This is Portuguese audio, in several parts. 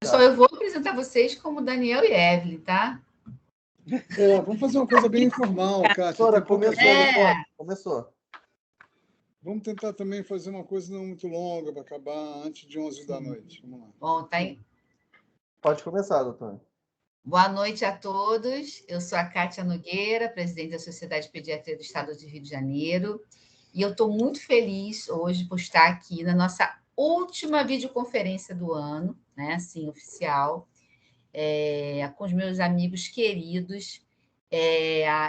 Pessoal, eu vou apresentar vocês como Daniel e Evelyn, tá? Vamos fazer uma coisa bem informal, Kátia. Começou. Vamos tentar também fazer uma coisa não muito longa para acabar antes de 11 da noite. Vamos lá. Bom, tá aí. Pode começar, doutora. Boa noite a todos. Eu sou a Kátia Nogueira, presidente da Sociedade de Pediatria do Estado do Rio de Janeiro. E eu estou muito feliz hoje por estar aqui na nossa última videoconferência do ano, né, assim, oficial, com os meus amigos queridos.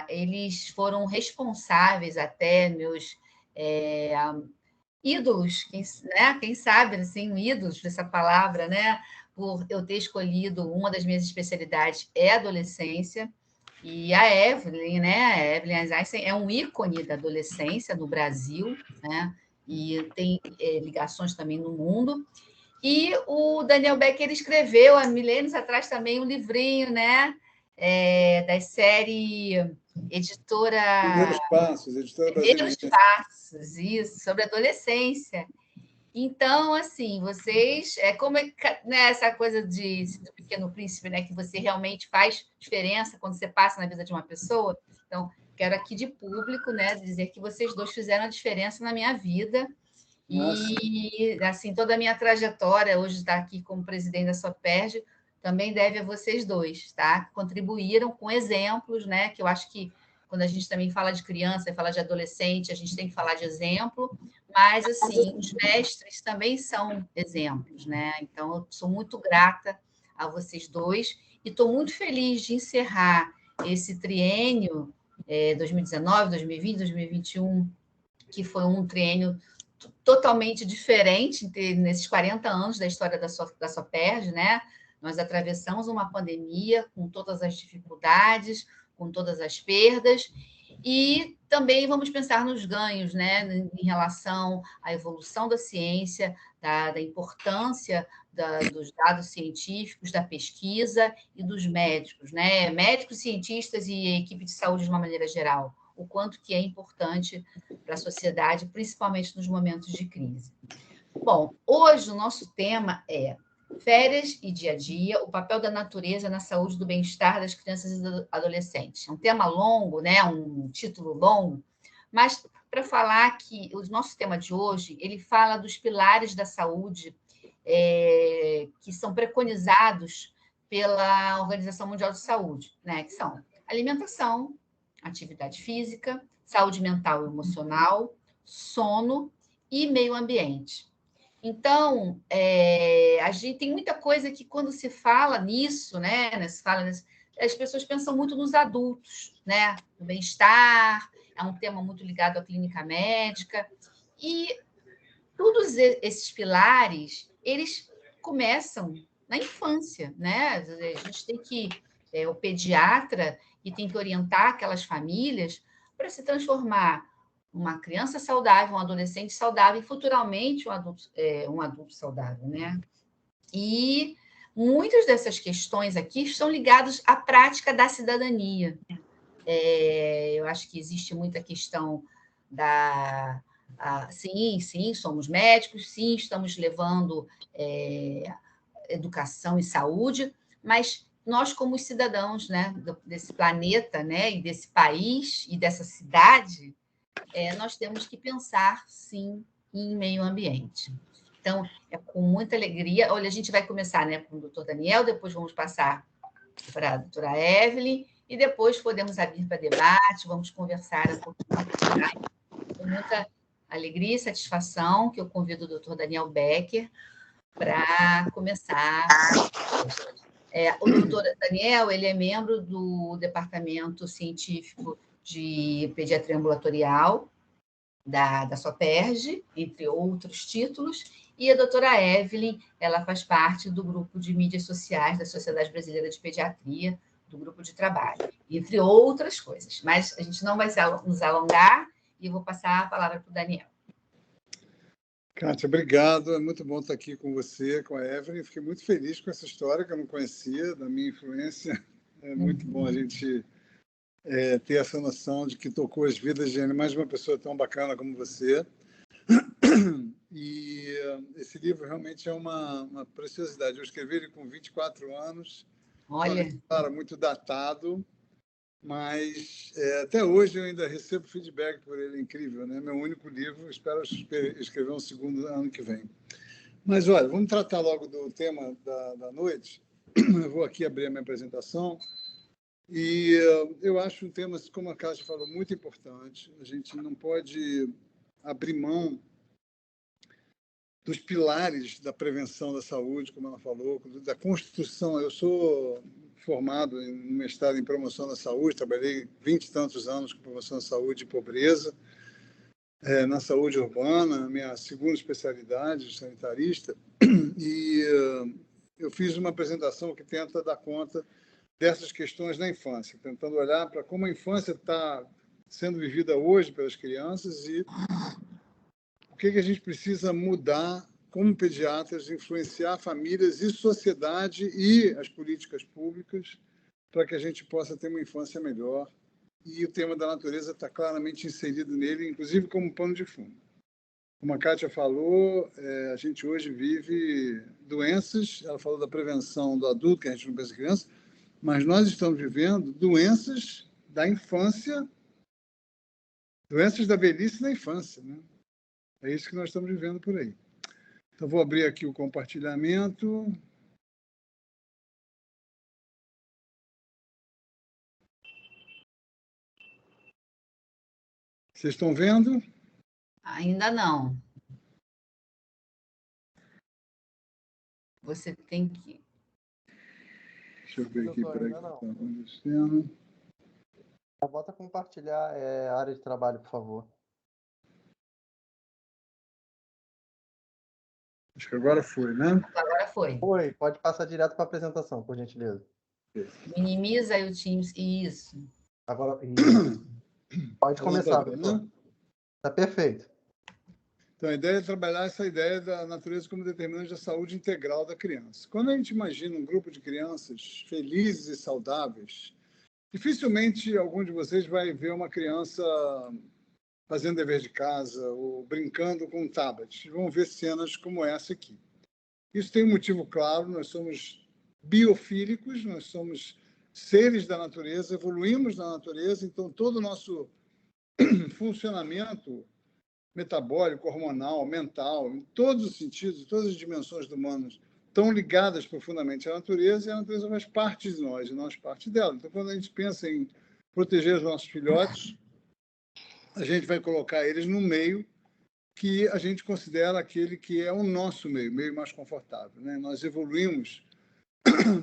Eles foram responsáveis até, meus ídolos, quem sabe, assim, ídolos dessa palavra, né? Por eu ter escolhido uma das minhas especialidades é a adolescência, e a Evelyn, né? A Evelyn Einstein é um ícone da adolescência no Brasil, né? E tem ligações também no mundo. E o Daniel Becker escreveu, há milênios atrás, também um livrinho, né? Da série editora... Primeiros Passos, editora brasileira. Primeiros Passos, isso, sobre adolescência. Então, assim, vocês... como né, essa coisa do Pequeno Príncipe, né, que você realmente faz diferença quando você passa na vida de uma pessoa. Então, quero aqui de público, né, dizer que vocês dois fizeram a diferença na minha vida. E, assim, toda a minha trajetória, hoje estar aqui como presidente da SOPERJ, também deve a vocês dois, tá? Que contribuíram com exemplos, né? Que eu acho que quando a gente também fala de criança e fala de adolescente, a gente tem que falar de exemplo, mas, assim, os mestres também são exemplos, né? Então, eu sou muito grata a vocês dois e estou muito feliz de encerrar esse triênio 2019, 2020, 2021, que foi um triênio totalmente diferente nesses 40 anos da história da SOPERJ, né? Nós atravessamos uma pandemia com todas as dificuldades, com todas as perdas, e também vamos pensar nos ganhos, né? Em relação à evolução da ciência, da importância dos dados científicos, da pesquisa e dos médicos, né? Médicos, cientistas e equipe de saúde de uma maneira geral. O quanto que é importante para a sociedade, principalmente nos momentos de crise. Bom, hoje o nosso tema é férias e dia a dia, o papel da natureza na saúde do bem-estar das crianças e adolescentes. É um tema longo, né? Um título longo, mas para falar que o nosso tema de hoje, ele fala dos pilares da saúde que são preconizados pela Organização Mundial de Saúde, né? Que são alimentação, atividade física, saúde mental e emocional, sono e meio ambiente. Então, a gente tem muita coisa que, quando se fala nisso, né, as pessoas pensam muito nos adultos, né, no bem-estar, é um tema muito ligado à clínica médica, e todos esses pilares, eles começam na infância, né? A gente tem que, o pediatra, e tem que orientar aquelas famílias para se transformar uma criança saudável, um adolescente saudável e futuramente um adulto saudável, né? E muitas dessas questões aqui estão ligadas à prática da cidadania. Eu acho que existe muita questão sim, somos médicos, sim, estamos levando educação e saúde, mas nós, como cidadãos, né, desse planeta, né, e desse país e dessa cidade, nós temos que pensar, sim, em meio ambiente. Então, é com muita alegria. Olha, a gente vai começar, né, com o doutor Daniel, depois vamos passar para a doutora Evelyn, e depois podemos abrir para debate, vamos conversar um pouquinho. Com muita alegria e satisfação que eu convido o doutor Daniel Becker para começar. O doutor Daniel, ele é membro do Departamento Científico de Pediatria Ambulatorial da SOPERJ, entre outros títulos, e a doutora Evelyn, ela faz parte do grupo de mídias sociais da Sociedade Brasileira de Pediatria, do grupo de trabalho, entre outras coisas. Mas a gente não vai nos alongar e eu vou passar a palavra para o Daniel. Kátia, obrigado. É muito bom estar aqui com você, com a Evelyn. Fiquei muito feliz com essa história que eu não conhecia, da minha influência. É muito bom a gente ter essa noção de que tocou as vidas de mais de uma pessoa tão bacana como você. E esse livro realmente é uma preciosidade. Eu escrevi ele com 24 anos, Olha, muito datado, mas até hoje eu ainda recebo feedback por ele, incrível, né? Meu único livro, espero escrever um segundo ano que vem. Mas, olha, vamos tratar logo do tema da noite. Eu vou aqui abrir a minha apresentação. E eu acho um tema, como a Kátia falou, muito importante. A gente não pode abrir mão dos pilares da prevenção da saúde, como ela falou, da construção. Eu sou formado em mestrado em promoção da saúde, trabalhei 20 e tantos anos com promoção da saúde e pobreza, na saúde urbana, minha segunda especialidade, sanitarista, e eu fiz uma apresentação que tenta dar conta dessas questões na infância, tentando olhar para como a infância está sendo vivida hoje pelas crianças e o que a gente precisa mudar como pediatras, influenciar famílias e sociedade e as políticas públicas para que a gente possa ter uma infância melhor. E o tema da natureza está claramente inserido nele, inclusive como pano de fundo. Como a Kátia falou, a gente hoje vive doenças, ela falou da prevenção do adulto, que a gente não pensa em criança, mas nós estamos vivendo doenças da infância, doenças da velhice na infância, né? É isso que nós estamos vivendo por aí. Então, vou abrir aqui o compartilhamento. Vocês estão vendo? ainda não. Você tem que... Deixa eu ver aqui Doutor, para que ainda está não. acontecendo. Volta a compartilhar a área de trabalho, por favor. Acho que agora foi, né? Agora foi. Oi, pode passar direto para a apresentação, por gentileza. Minimiza aí o Teams. Isso. Agora, pode começar, Tá, doutor. né? Tá perfeito. Então, a ideia é trabalhar essa ideia da natureza como determinante da saúde integral da criança. Quando a gente imagina um grupo de crianças felizes e saudáveis, dificilmente algum de vocês vai ver uma criança fazendo dever de casa ou brincando com um tablet. Vão ver cenas como essa aqui. Isso tem um motivo claro, nós somos biofílicos, nós somos seres da natureza, evoluímos na natureza, então todo o nosso funcionamento metabólico, hormonal, mental, em todos os sentidos, todas as dimensões do humano estão ligadas profundamente à natureza e a natureza faz parte de nós e nós parte dela. Então, quando a gente pensa em proteger os nossos filhotes, a gente vai colocar eles no meio que a gente considera aquele que é o nosso meio mais confortável, né? Nós evoluímos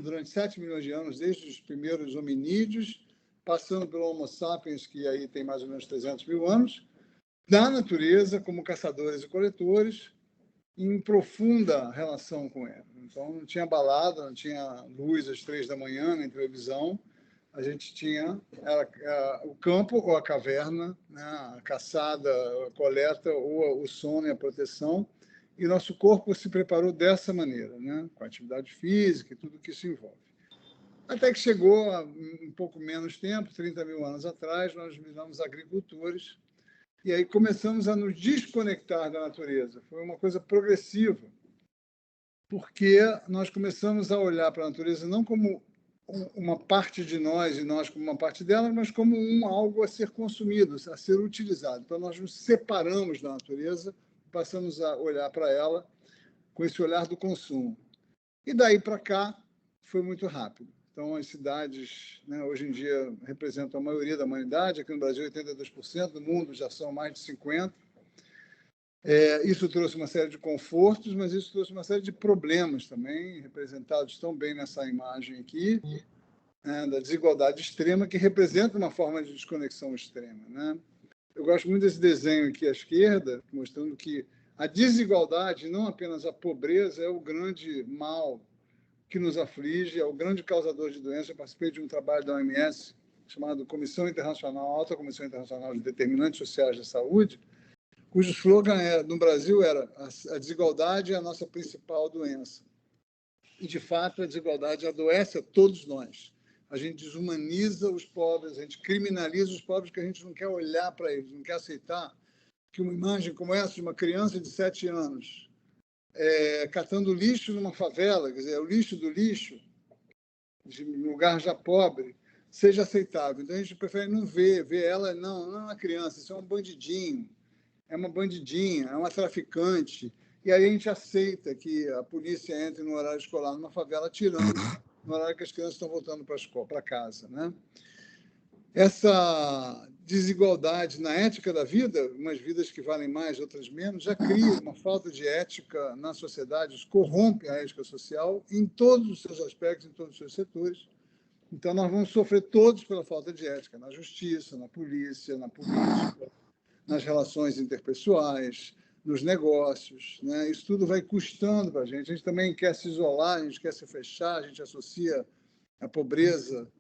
durante 7 milhões de anos, desde os primeiros hominídeos, passando pelo Homo sapiens, que aí tem mais ou menos 300 mil anos, da natureza como caçadores e coletores, em profunda relação com ela. Então, não tinha balada, não tinha luz às 3 da manhã, nem televisão. A gente tinha o campo ou a caverna, né? A caçada, a coleta, ou o sono e a proteção. E nosso corpo se preparou dessa maneira, né? Com a atividade física e tudo que isso envolve. Até que chegou a um pouco menos tempo, 30 mil anos atrás, nós viramos agricultores, e aí começamos a nos desconectar da natureza. Foi uma coisa progressiva, porque nós começamos a olhar para a natureza não como uma parte de nós e nós como uma parte dela, mas como algo a ser consumido, a ser utilizado. Então, nós nos separamos da natureza, passamos a olhar para ela com esse olhar do consumo. E daí para cá foi muito rápido. Então, as cidades, né, hoje em dia representam a maioria da humanidade, aqui no Brasil 82%, no mundo já são mais de 50%. Isso trouxe uma série de confortos, mas isso trouxe uma série de problemas também, representados tão bem nessa imagem aqui, né, da desigualdade extrema, que representa uma forma de desconexão extrema, né? Eu gosto muito desse desenho aqui à esquerda, mostrando que a desigualdade, não apenas a pobreza, é o grande mal que nos aflige, é o grande causador de doença. Eu participei de um trabalho da OMS chamado Comissão Internacional, Alta Comissão Internacional de Determinantes Sociais da Saúde, cujo slogan no Brasil era: a desigualdade é a nossa principal doença. E, de fato, a desigualdade adoece a todos nós. A gente desumaniza os pobres, a gente criminaliza os pobres, porque a gente não quer olhar para eles, não quer aceitar que uma imagem como essa de uma criança de 7 anos catando lixo numa favela, quer dizer, o lixo do lixo, de um lugar já pobre, seja aceitável. Então, a gente prefere não ver ela, não é uma criança, isso é um bandidinho, é uma bandidinha, é uma traficante. E aí a gente aceita que a polícia entre no horário escolar numa favela tirando no horário que as crianças estão voltando para casa, né? Essa desigualdade na ética da vida, umas vidas que valem mais, outras menos, já cria uma falta de ética na sociedade, corrompe a ética social em todos os seus aspectos, em todos os seus setores. Então, nós vamos sofrer todos pela falta de ética, na justiça, na polícia, na política, nas relações interpessoais, nos negócios, né? Isso tudo vai custando para a gente. A gente também quer se isolar, a gente quer se fechar, a gente associa a pobreza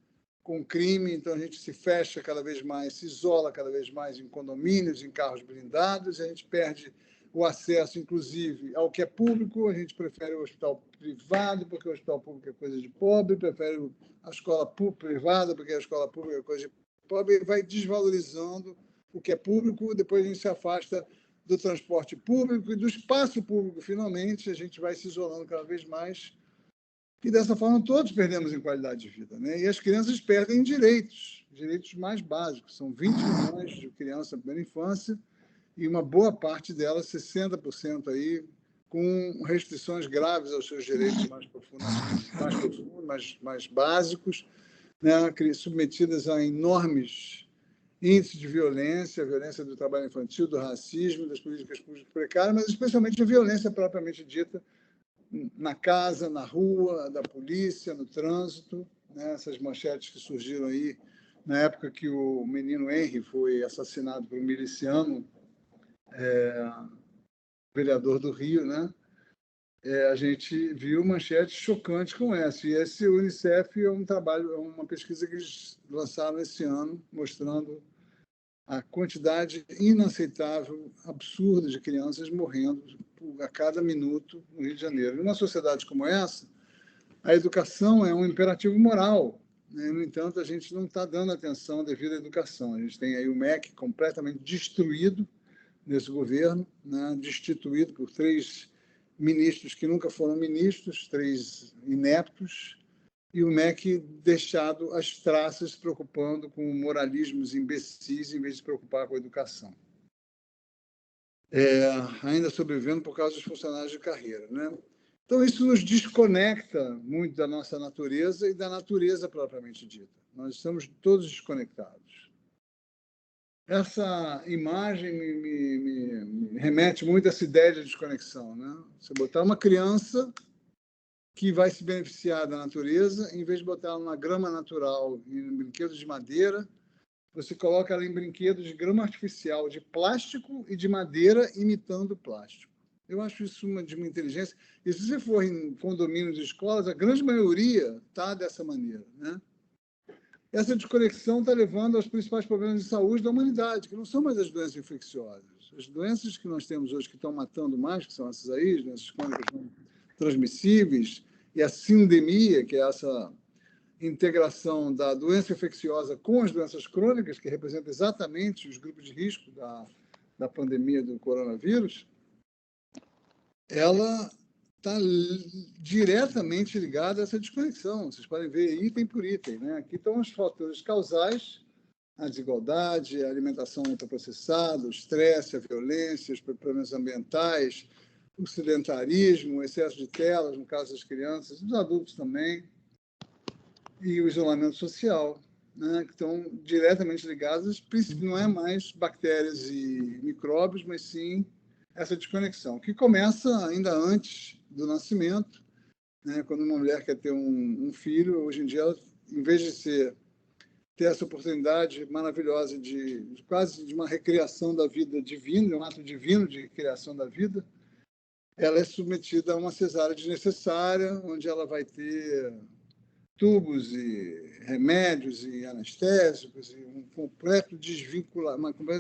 com crime, então a gente se fecha cada vez mais, se isola cada vez mais em condomínios, em carros blindados, e a gente perde o acesso, inclusive, ao que é público. A gente prefere o hospital privado, porque o hospital público é coisa de pobre, prefere a escola privada, porque a escola pública é coisa de pobre, e vai desvalorizando o que é público. Depois a gente se afasta do transporte público e do espaço público, finalmente, a gente vai se isolando cada vez mais. E, dessa forma, todos perdemos em qualidade de vida, né? E as crianças perdem direitos mais básicos. São 20 milhões de crianças na primeira infância e uma boa parte delas, 60% aí, com restrições graves aos seus direitos mais profundos, mais básicos, né? Submetidas a enormes índices de violência do trabalho infantil, do racismo, das políticas públicas precárias, mas especialmente a violência propriamente dita na casa, na rua, da polícia, no trânsito, né? Essas manchetes que surgiram aí na época que o menino Henry foi assassinado por um miliciano, vereador do Rio, né? A gente viu manchetes chocantes com essa. E esse Unicef é um trabalho, é uma pesquisa que eles lançaram esse ano, mostrando a quantidade inaceitável, absurda de crianças morrendo a cada minuto no Rio de Janeiro. Numa sociedade como essa, a educação é um imperativo moral, né? No entanto, a gente não está dando atenção devida à educação. A gente tem aí o MEC completamente destruído nesse governo, né? Destituído por 3 ministros que nunca foram ministros, 3 ineptos, e o MEC deixado às traças, se preocupando com moralismos imbecis, em vez de se preocupar com a educação. Ainda sobrevivendo por causa dos funcionários de carreira, né? Então, isso nos desconecta muito da nossa natureza e da natureza propriamente dita. Nós estamos todos desconectados. Essa imagem me remete muito a essa ideia de desconexão, né? Você botar uma criança que vai se beneficiar da natureza, em vez de botar ela numa grama natural, em brinquedos de madeira, você coloca ela em brinquedos de grama artificial, de plástico e de madeira, imitando plástico. Eu acho isso de uma inteligência. E se você for em condomínios de escolas, a grande maioria está dessa maneira, né? Essa desconexão está levando aos principais problemas de saúde da humanidade, que não são mais as doenças infecciosas. As doenças que nós temos hoje que estão matando mais, que são essas aí, as doenças crônicas não transmissíveis, e a sindemia, que é essa integração da doença infecciosa com as doenças crônicas, que representa exatamente os grupos de risco da pandemia do coronavírus, ela está diretamente ligada a essa desconexão. Vocês podem ver item por item, né? Aqui estão os fatores causais: a desigualdade, a alimentação ultraprocessada, o estresse, a violência, os problemas ambientais, o sedentarismo, o excesso de telas, no caso das crianças, dos adultos também, e o isolamento social, né, que estão diretamente ligados, não é mais bactérias e micróbios, mas sim essa desconexão, que começa ainda antes do nascimento, né, quando uma mulher quer ter um filho. Hoje em dia, ela, em vez de ter essa oportunidade maravilhosa de quase de uma recriação da vida divina, um ato divino de criação da vida, ela é submetida a uma cesárea desnecessária, onde ela vai ter tubos e remédios e anestésicos, e uma completa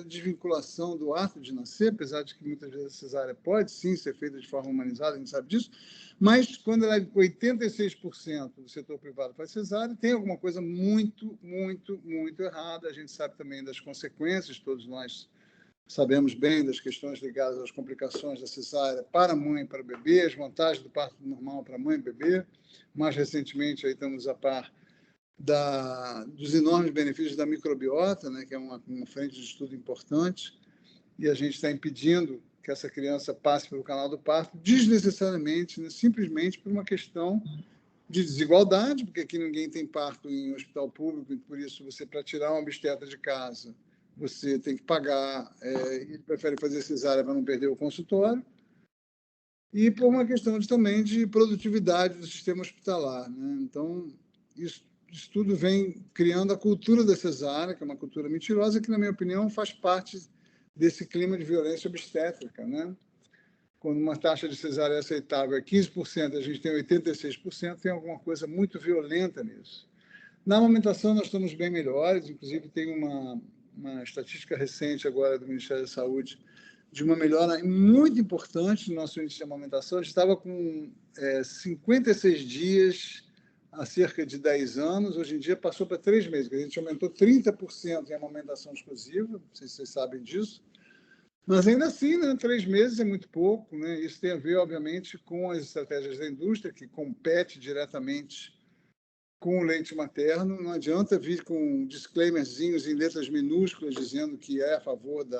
desvinculação do ato de nascer, apesar de que muitas vezes a cesárea pode sim ser feita de forma humanizada, a gente sabe disso, mas quando ela é 86% do setor privado faz cesárea, tem alguma coisa muito, muito, muito errada. A gente sabe também das consequências, todos nós sabemos bem das questões ligadas às complicações da cesárea para a mãe e para o bebê, as vantagens do parto normal para a mãe e bebê. Mais recentemente, aí estamos a par dos enormes benefícios da microbiota, né, que é uma frente de estudo importante, e a gente está impedindo que essa criança passe pelo canal do parto desnecessariamente, né, simplesmente por uma questão de desigualdade, porque aqui ninguém tem parto em hospital público, e por isso você, para tirar uma obstetra de casa, você tem que pagar, e ele prefere fazer cesárea para não perder o consultório, e por uma questão também de produtividade do sistema hospitalar, né? Então, isso tudo vem criando a cultura da cesárea, que é uma cultura mentirosa, que, na minha opinião, faz parte desse clima de violência obstétrica, né? Quando uma taxa de cesárea é aceitável é 15%, a gente tem 86%, tem alguma coisa muito violenta nisso. Na amamentação, nós estamos bem melhores, inclusive tem uma estatística recente agora do Ministério da Saúde de uma melhora muito importante no nosso índice de amamentação. A gente estava com 56 dias há cerca de 10 anos, hoje em dia passou para 3 meses, a gente aumentou 30% em amamentação exclusiva, não sei se vocês sabem disso, mas ainda assim, né, 3 meses é muito pouco, né? Isso tem a ver, obviamente, com as estratégias da indústria, que compete diretamente com o leite materno. Não adianta vir com disclaimerzinhos em letras minúsculas dizendo que é a favor do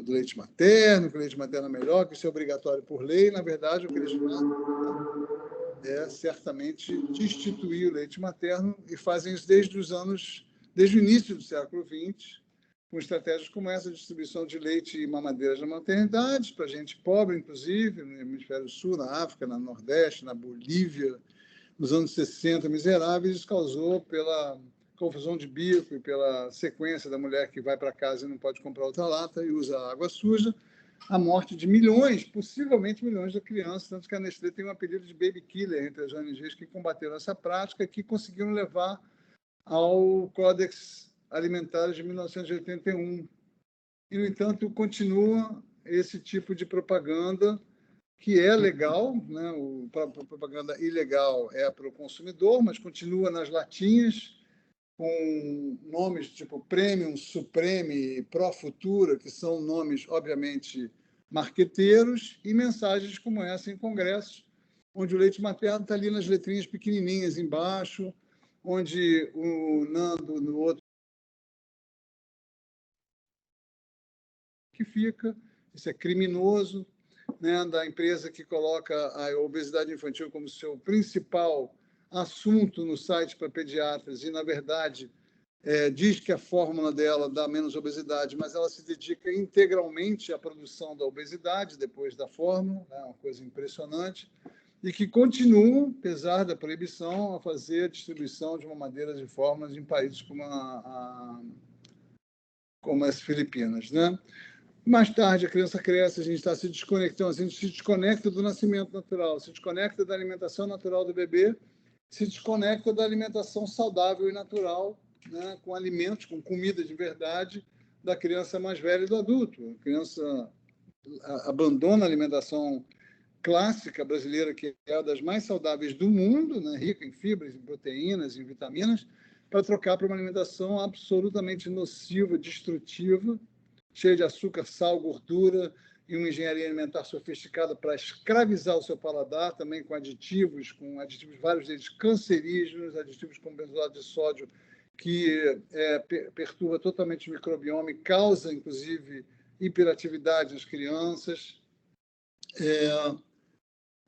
leite materno, que o leite materno é melhor, que isso é obrigatório por lei. Na verdade, o que eles fazem é certamente destituir o leite materno, e fazem isso desde o início do século XX, com estratégias como essa, distribuição de leite e mamadeiras na maternidade, para gente pobre, inclusive, no Hemisfério Sul, na África, no Nordeste, na Bolívia, nos anos 60, miseráveis. Isso causou, pela confusão de bico e pela sequência da mulher que vai para casa e não pode comprar outra lata e usa água suja, a morte de milhões, possivelmente milhões de crianças, tanto que a Nestlé tem um apelido de baby killer entre as ONGs que combateram essa prática, que conseguiram levar ao Códex Alimentar de 1981. E, no entanto, continua esse tipo de propaganda, que é legal, né? A propaganda ilegal é para o consumidor, mas continua nas latinhas, com nomes tipo Premium, Supreme, Pro Futura, que são nomes, obviamente, marqueteiros, e mensagens como essa em congressos, onde o leite materno está ali nas letrinhas pequenininhas embaixo, onde o Nando, no outro, que fica, isso é criminoso, né, da empresa que coloca a obesidade infantil como seu principal assunto no site para pediatras e, na verdade, diz que a fórmula dela dá menos obesidade, mas ela se dedica integralmente à produção da obesidade depois da fórmula, é uma coisa impressionante, e que continuam, apesar da proibição, a fazer a distribuição de mamadeiras e fórmulas em países como as Filipinas, né? Mais tarde, a criança cresce, a gente está se desconectando, a gente se desconecta do nascimento natural, se desconecta da alimentação natural do bebê, se desconecta da alimentação saudável e natural, né, com alimentos, com comida de verdade, da criança mais velha e do adulto. A criança abandona a alimentação clássica brasileira, que é uma das mais saudáveis do mundo, né, rica em fibras, em proteínas, em vitaminas, para trocar para uma alimentação absolutamente nociva, destrutiva, cheia de açúcar, sal, gordura, e uma engenharia alimentar sofisticada para escravizar o seu paladar, também com aditivos vários deles cancerígenos, aditivos como benzoato de sódio, que perturba totalmente o microbioma e causa, inclusive, hiperatividade nas crianças,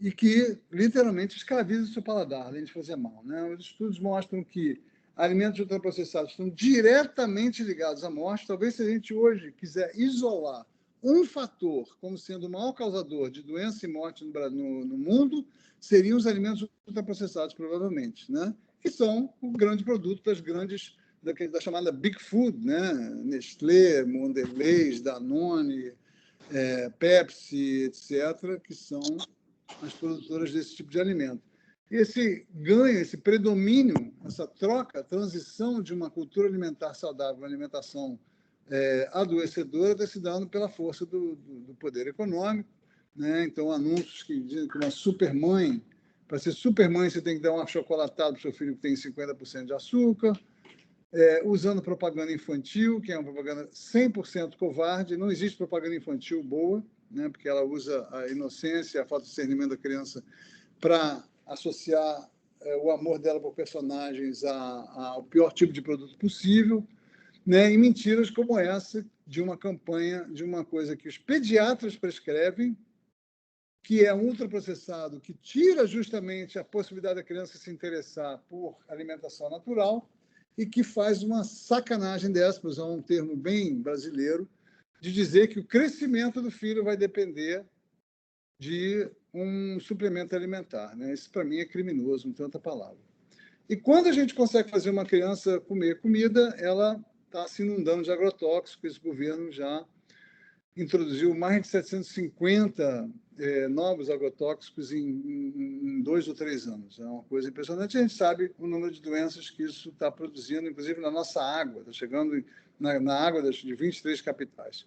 e que literalmente escraviza o seu paladar, além de fazer mal, né? Os estudos mostram que alimentos ultraprocessados estão diretamente ligados à morte. Talvez, se a gente hoje quiser isolar um fator como sendo o maior causador de doença e morte no mundo, seriam os alimentos ultraprocessados, provavelmente, né? Que são o grande produto da chamada Big Food, né? Nestlé, Mondelez, Danone, Pepsi, etc., que são as produtoras desse tipo de alimento. Esse ganho, esse predomínio, essa troca, a transição de uma cultura alimentar saudável, uma alimentação adoecedora, está se dando pela força do poder econômico, né? Então, anúncios que dizem que uma supermãe, para ser supermãe, você tem que dar um achocolatado para o seu filho que tem 50% de açúcar, usando propaganda infantil, que é uma propaganda 100% covarde. Não existe propaganda infantil boa, né, porque ela usa a inocência, a falta de discernimento da criança para associar o amor dela por personagens ao pior tipo de produto possível, né, e mentiras como essa de uma campanha, de uma coisa que os pediatras prescrevem, que é ultraprocessado, que tira justamente a possibilidade da criança se interessar por alimentação natural e que faz uma sacanagem dessa, para usar um termo bem brasileiro, de dizer que o crescimento do filho vai depender de um suplemento alimentar, né? Isso, para mim, é criminoso, não tem outra palavra. E quando a gente consegue fazer uma criança comer comida, ela está se inundando de agrotóxicos. Esse governo já introduziu mais de 750 novos agrotóxicos em 2 ou 3 anos. É uma coisa impressionante. A gente sabe o número de doenças que isso está produzindo, inclusive na nossa água. Está chegando na água de 23 capitais.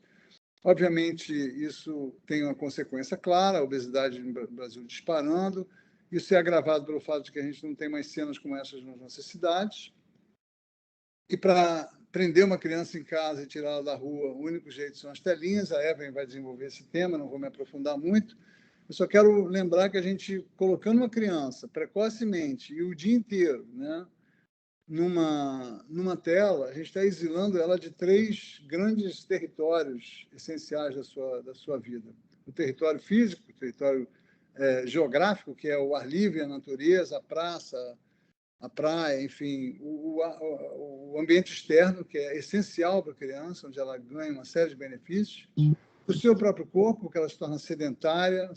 Obviamente, isso tem uma consequência clara, a obesidade no Brasil disparando. Isso é agravado pelo fato de que a gente não tem mais cenas como essas nas nossas cidades. E para prender uma criança em casa e tirá-la da rua, o único jeito são as telinhas. A Evelyn vai desenvolver esse tema, não vou me aprofundar muito. Eu só quero lembrar que a gente, colocando uma criança precocemente e o dia inteiro, né, numa tela, a gente está exilando ela de 3 grandes territórios essenciais da sua vida. O território físico, o território geográfico, que é o ar livre, a natureza, a praça, a praia, enfim, o ambiente externo, que é essencial para a criança, onde ela ganha uma série de benefícios. O seu próprio corpo, que ela se torna sedentária,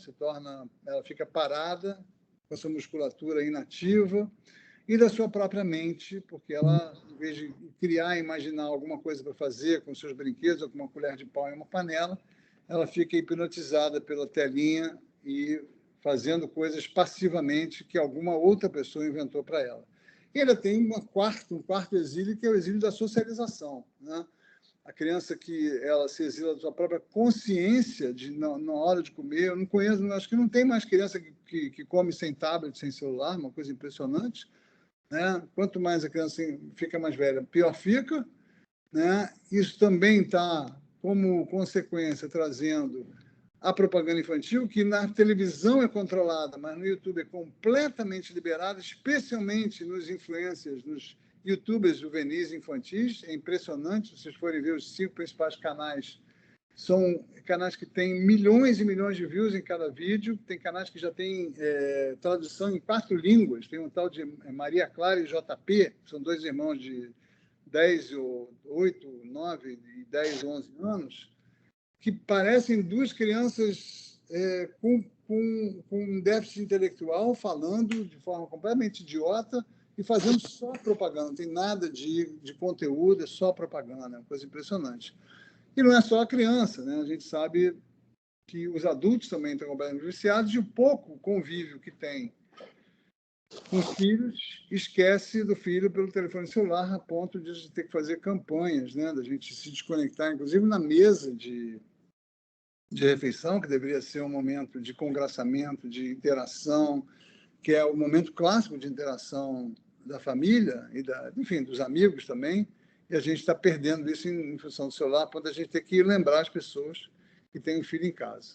ela fica parada, com a sua musculatura inativa, e da sua própria mente, porque ela, em vez de criar e imaginar alguma coisa para fazer com seus brinquedos, ou com uma colher de pau e uma panela, ela fica hipnotizada pela telinha e fazendo coisas passivamente que alguma outra pessoa inventou para ela. E ela tem um quarto exílio, que é o exílio da socialização, né? A criança que ela se exila da sua própria consciência na hora de comer. Eu não conheço, acho que não tem mais criança que come sem tablet, sem celular, uma coisa impressionante, né? Quanto mais a criança fica mais velha, pior fica, né? Isso também está, como consequência, trazendo a propaganda infantil, que na televisão é controlada, mas no YouTube é completamente liberada, especialmente nos influencers, nos youtubers juvenis infantis. É impressionante, se vocês forem ver os 5 principais canais, são canais que têm milhões e milhões de views em cada vídeo. Tem canais que já têm tradução em 4 línguas. Tem um tal de Maria Clara e JP, que são 2 irmãos de 10, 8, 9, 10, 11 anos, que parecem 2 crianças com um déficit intelectual, falando de forma completamente idiota e fazendo só propaganda. Não tem nada de conteúdo, é só propaganda. É uma coisa impressionante. E não é só a criança, né? A gente sabe que os adultos também estão completamente viciados, e o pouco convívio que tem com os filhos esquece do filho pelo telefone celular, a ponto de a gente ter que fazer campanhas, né? Da gente se desconectar, inclusive na mesa de refeição, que deveria ser um momento de congraçamento, de interação, que é o momento clássico de interação da família e enfim, dos amigos também. E a gente está perdendo isso em função do celular, quando a gente tem que lembrar as pessoas que têm um filho em casa.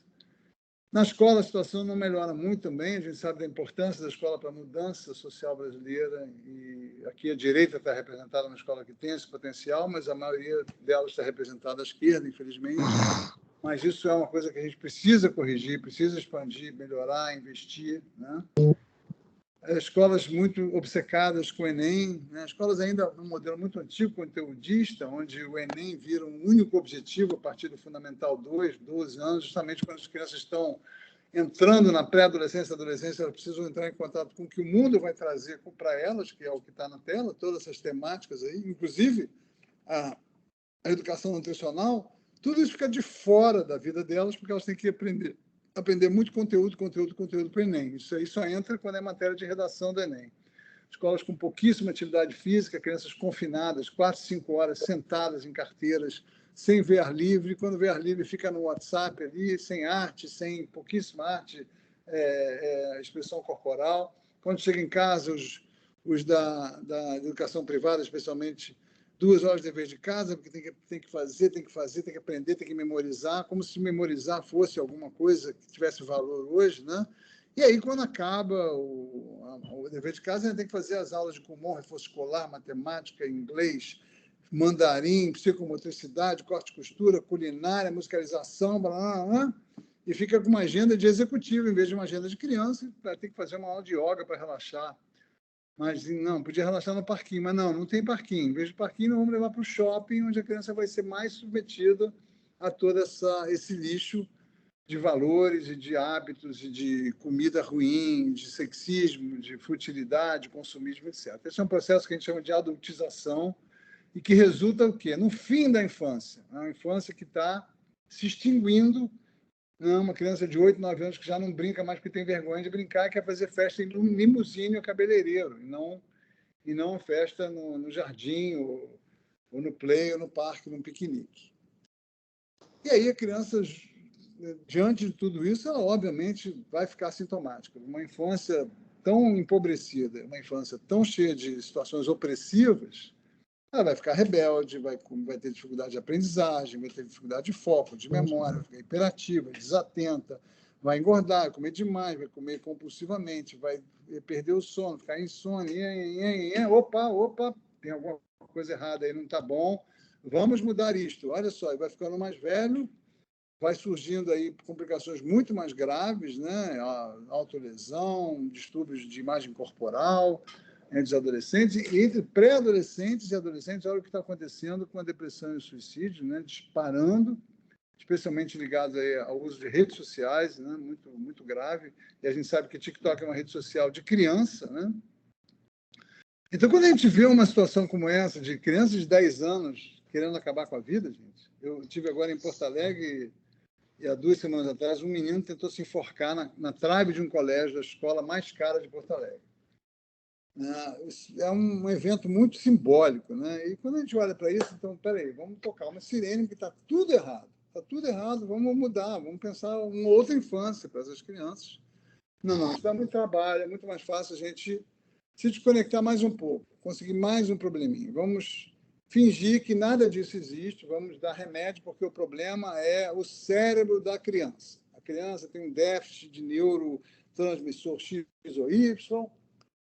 Na escola, a situação não melhora muito também. A gente sabe da importância da escola para a mudança social brasileira, e aqui a direita está representada na escola que tem esse potencial, mas a maioria delas está representada à esquerda, infelizmente. Mas isso é uma coisa que a gente precisa corrigir, precisa expandir, melhorar, investir, né? Escolas muito obcecadas com o Enem, né? Escolas ainda num modelo muito antigo, conteudista, onde o Enem vira um único objetivo a partir do Fundamental 2, 12 anos, justamente quando as crianças estão entrando na pré-adolescência, adolescência, elas precisam entrar em contato com o que o mundo vai trazer para elas, que é o que está na tela, todas essas temáticas aí, inclusive a educação nutricional. Tudo isso fica de fora da vida delas, porque elas têm que aprender muito conteúdo para o Enem. Isso aí só entra quando é matéria de redação do Enem. Escolas com pouquíssima atividade física, crianças confinadas, 4, 5 horas sentadas em carteiras, sem ver ar livre. Quando vê ar livre, fica no WhatsApp ali, sem arte, sem pouquíssima arte, expressão corporal. Quando chega em casa, os da educação privada, especialmente 2 horas de dever de casa, porque tem que fazer, tem que aprender, tem que memorizar, como se memorizar fosse alguma coisa que tivesse valor hoje, né? E aí, quando acaba o dever de casa, a gente tem que fazer as aulas de comum, reforço escolar, matemática, inglês, mandarim, psicomotricidade, corte e costura, culinária, musicalização, blá, blá, blá, e fica com uma agenda de executivo em vez de uma agenda de criança, vai ter que fazer uma aula de yoga para relaxar. Mas não, podia relaxar no parquinho, mas não tem parquinho. Em vez de parquinho, nós vamos levar para o shopping, onde a criança vai ser mais submetida a todo esse lixo de valores e de hábitos e de comida ruim, de sexismo, de futilidade, consumismo, etc. Esse é um processo que a gente chama de adultização e que resulta o quê? No fim da infância. É uma infância que está se extinguindo. Uma criança de 8, 9 anos que já não brinca mais porque tem vergonha de brincar, quer fazer festa em limusine ou cabeleireiro, e não festa no jardim, ou no play, ou no parque, num piquenique. E aí a criança, diante de tudo isso, ela obviamente vai ficar sintomática. Uma infância tão empobrecida, uma infância tão cheia de situações opressivas, ela vai ficar rebelde, vai ter dificuldade de aprendizagem, vai ter dificuldade de foco, de memória, vai ficar hiperativa, desatenta, vai engordar, vai comer demais, vai comer compulsivamente, vai perder o sono, ficar insônia. Opa, tem alguma coisa errada aí, não está bom, vamos mudar isto. Olha só, vai ficando mais velho, vai surgindo aí complicações muito mais graves, né? Autolesão, distúrbios de imagem corporal, entre os adolescentes, e entre pré-adolescentes e adolescentes, olha o que está acontecendo com a depressão e o suicídio, né? Disparando, especialmente ligado aí ao uso de redes sociais, né? Muito grave, e a gente sabe que TikTok é uma rede social de criança, né? Então, quando a gente vê uma situação como essa, de crianças de 10 anos querendo acabar com a vida, gente, eu estive agora em Porto Alegre e há 2 semanas atrás, um menino tentou se enforcar na trave de um colégio, da escola mais cara de Porto Alegre. É um evento muito simbólico, né? E quando a gente olha para isso, então, peraí, vamos tocar uma sirene, porque está tudo errado. Está tudo errado, vamos mudar, vamos pensar uma outra infância para essas crianças. Não, isso dá muito trabalho, é muito mais fácil a gente se desconectar mais um pouco, conseguir mais um probleminha. Vamos fingir que nada disso existe, vamos dar remédio, porque o problema é o cérebro da criança. A criança tem um déficit de neurotransmissor X ou Y,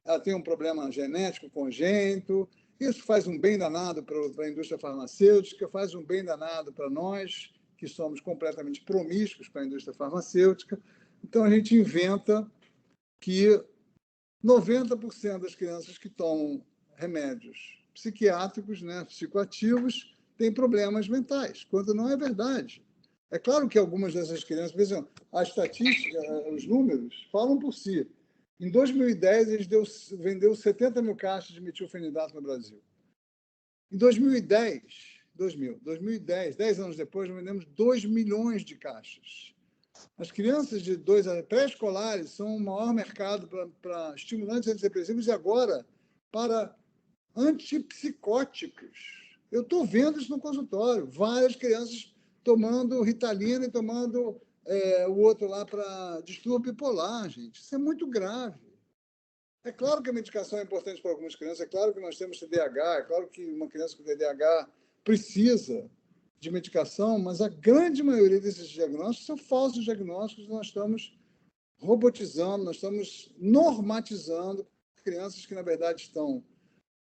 ela tem um problema genético congênito, isso faz um bem danado para a indústria farmacêutica, faz um bem danado para nós, que somos completamente promíscuos com a indústria farmacêutica. Então, a gente inventa que 90% das crianças que tomam remédios psiquiátricos, né, psicoativos, têm problemas mentais, quando não é verdade. É claro que algumas dessas crianças, por exemplo, a estatística, os números falam por si. Em 2010, vendeu 70 mil caixas de metilfenidato no Brasil. Em 2010, 10 anos depois, nós vendemos 2 milhões de caixas. As crianças de pré-escolares são o maior mercado para estimulantes antidepressivos e agora para antipsicóticos. Eu estou vendo isso no consultório. Várias crianças tomando Ritalina e tomando o outro lá para distúrbio bipolar, gente. Isso é muito grave. É claro que a medicação é importante para algumas crianças, é claro que nós temos TDAH, é claro que uma criança com TDAH precisa de medicação, mas a grande maioria desses diagnósticos são falsos diagnósticos, nós estamos robotizando, nós estamos normatizando crianças que, na verdade, estão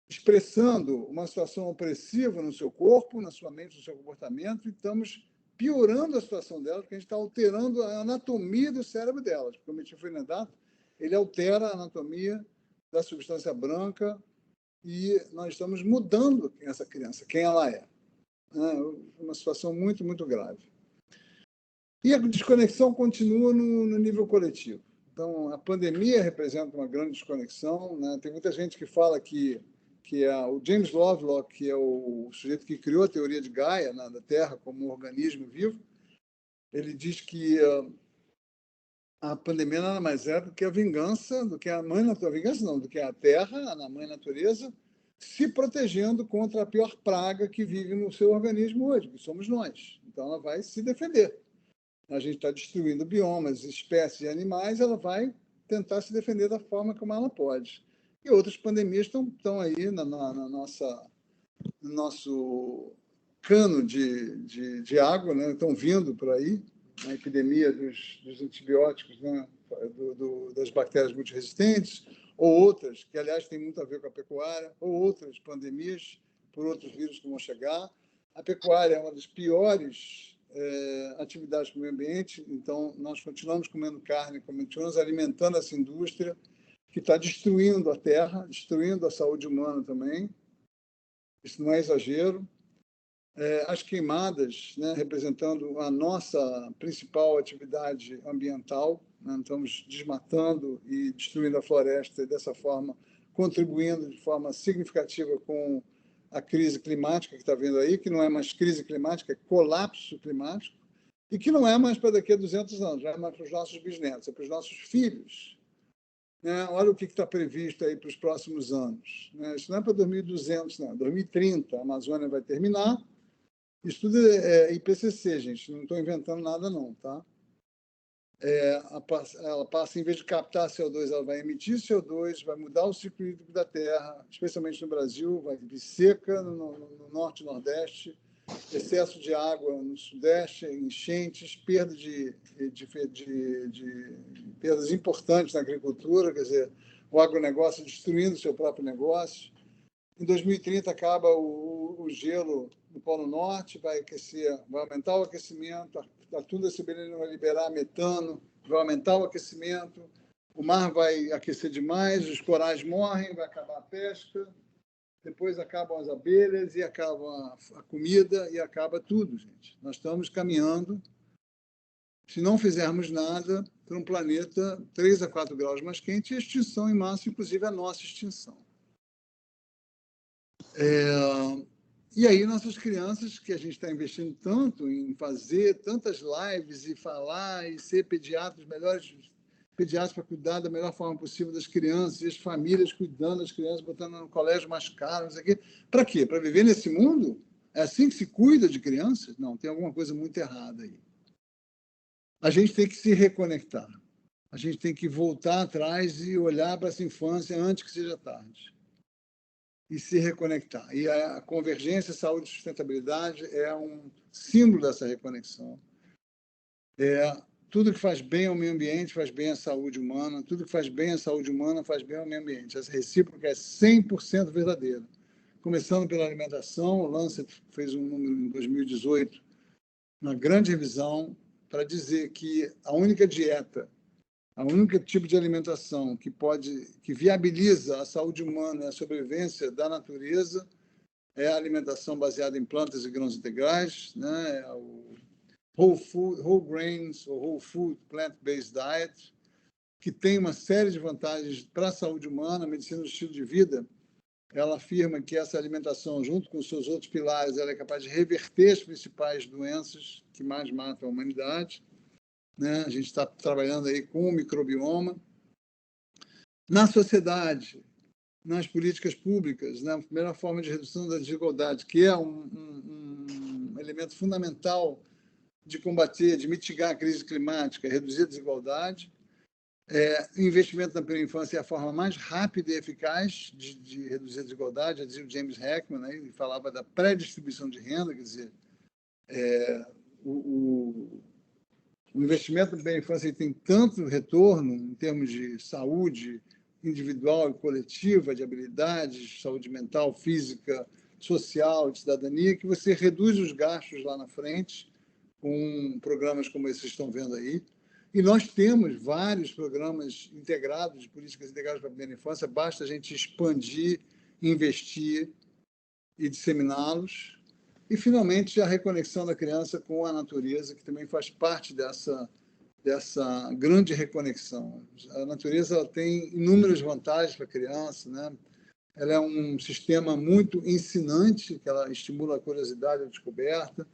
expressando uma situação opressiva no seu corpo, na sua mente, no seu comportamento, e estamos piorando a situação delas, porque a gente está alterando a anatomia do cérebro delas, porque o metilfenidato ele altera a anatomia da substância branca e nós estamos mudando essa criança, quem ela é. É uma situação muito, muito grave. E a desconexão continua no nível coletivo. Então, a pandemia representa uma grande desconexão, né? Tem muita gente que fala que o James Lovelock, que é o sujeito que criou a teoria de Gaia, né, da Terra como um organismo vivo, ele diz que a pandemia nada mais é do que a vingança, do que a mãe natureza, vingança não, do que a Terra, a mãe natureza, se protegendo contra a pior praga que vive no seu organismo hoje, que somos nós. Então, ela vai se defender. A gente está destruindo biomas, espécies de animais, ela vai tentar se defender da forma como ela pode. E outras pandemias estão aí na no nosso cano de água, né? Estão vindo por aí, a epidemia dos antibióticos, né? Das bactérias multiresistentes, ou outras, que, aliás, tem muito a ver com a pecuária, ou outras pandemias por outros vírus que vão chegar. A pecuária é uma das piores atividades para o meio ambiente, então nós continuamos comendo carne, continuamos alimentando essa indústria que está destruindo a terra, destruindo a saúde humana também. Isso não é exagero. As queimadas, né, representando a nossa principal atividade ambiental, né, estamos desmatando e destruindo a floresta e, dessa forma, contribuindo de forma significativa com a crise climática que está vindo aí, que não é mais crise climática, é colapso climático, e que não é mais para daqui a 200 anos, já é mais para os nossos bisnetos, é para os nossos filhos. Olha o que está previsto aí para os próximos anos. Isso não é para 2200, não. 2030, a Amazônia vai terminar. Isso tudo é IPCC, gente. Não estou inventando nada, não. Tá? Ela passa, em vez de captar CO2, ela vai emitir CO2, vai mudar o ciclo hídrico da Terra, especialmente no Brasil, vai vir seca no norte e nordeste, excesso de água no sudeste, enchentes, perdas perdas importantes na agricultura, quer dizer, o agronegócio destruindo o seu próprio negócio. Em 2030 acaba o gelo no Polo Norte, vai aumentar o aquecimento, a tunda siberiana vai liberar metano, vai aumentar o aquecimento, o mar vai aquecer demais, os corais morrem, vai acabar a pesca, depois acabam as abelhas e acaba a comida e acaba tudo, gente. Nós estamos caminhando, se não fizermos nada, para um planeta 3 a 4 graus mais quente e a extinção em massa, inclusive a nossa extinção. E aí nossas crianças, que a gente está investindo tanto em fazer tantas lives e falar e ser pediatras, melhores pediatras para cuidar da melhor forma possível das crianças, e as famílias cuidando das crianças, botando no colégio mais caro, não sei o quê. Para quê? Para viver nesse mundo? É assim que se cuida de crianças? Não, tem alguma coisa muito errada aí. A gente tem que se reconectar. A gente tem que voltar atrás e olhar para essa infância antes que seja tarde. E se reconectar. E a convergência, saúde e sustentabilidade é um símbolo dessa reconexão. Tudo que faz bem ao meio ambiente faz bem à saúde humana, tudo que faz bem à saúde humana faz bem ao meio ambiente. Essa recíproca é 100% verdadeira. Começando pela alimentação, o Lancet fez um número em 2018, uma grande revisão, para dizer que a única dieta, o único tipo de alimentação que viabiliza a saúde humana e a sobrevivência da natureza é a alimentação baseada em plantas e grãos integrais, né? O whole grains, ou whole food, plant-based diet, que tem uma série de vantagens para a saúde humana, a medicina do estilo de vida. Ela afirma que essa alimentação, junto com os seus outros pilares, ela é capaz de reverter as principais doenças que mais matam a humanidade. Né? A gente está trabalhando aí com o microbioma. Na sociedade, nas políticas públicas, né? A primeira forma de redução da desigualdade, que é um elemento fundamental de combater, de mitigar a crise climática, reduzir a desigualdade. Investimento na primeira infância é a forma mais rápida e eficaz de reduzir a desigualdade, já dizia o James Heckman, né? Ele falava da pré-distribuição de renda, quer dizer, o investimento na primeira infância tem tanto retorno em termos de saúde individual e coletiva, de habilidades, saúde mental, física, social, de cidadania, que você reduz os gastos lá na frente com programas como esses que estão vendo aí. E nós temos vários programas integrados, de políticas integradas para a primeira infância, basta a gente expandir, investir e disseminá-los. E, finalmente, a reconexão da criança com a natureza, que também faz parte dessa grande reconexão. A natureza ela tem inúmeras vantagens para a criança, né? Ela é um sistema muito ensinante, que ela estimula a curiosidade e a descoberta,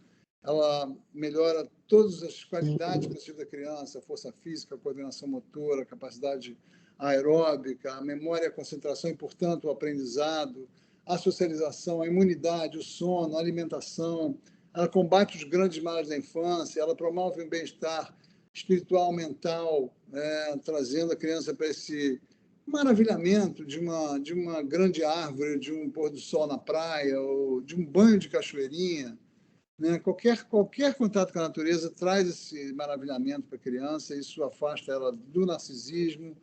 ela melhora todas as qualidades possíveis da criança, a força física, a coordenação motora, a capacidade aeróbica, a memória e a concentração e, portanto, o aprendizado, a socialização, a imunidade, o sono, a alimentação. Ela combate os grandes males da infância, ela promove um bem-estar espiritual, mental, trazendo a criança para esse maravilhamento de uma grande árvore, de um pôr do sol na praia, ou de um banho de cachoeirinha, né? Qualquer contato com a natureza traz esse maravilhamento para a criança, isso afasta ela do narcisismo,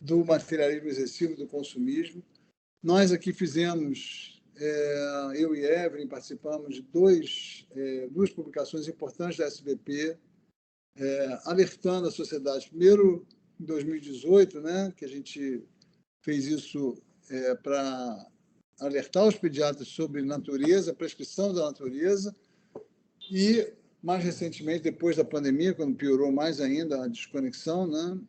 do materialismo excessivo, do consumismo. Nós aqui fizemos, eu e Evelyn, participamos de duas publicações importantes da SBP, alertando a sociedade. Primeiro, em 2018, né, que a gente fez isso para alertar os pediatras sobre natureza, prescrição da natureza, e, mais recentemente, depois da pandemia, quando piorou mais ainda a desconexão, né,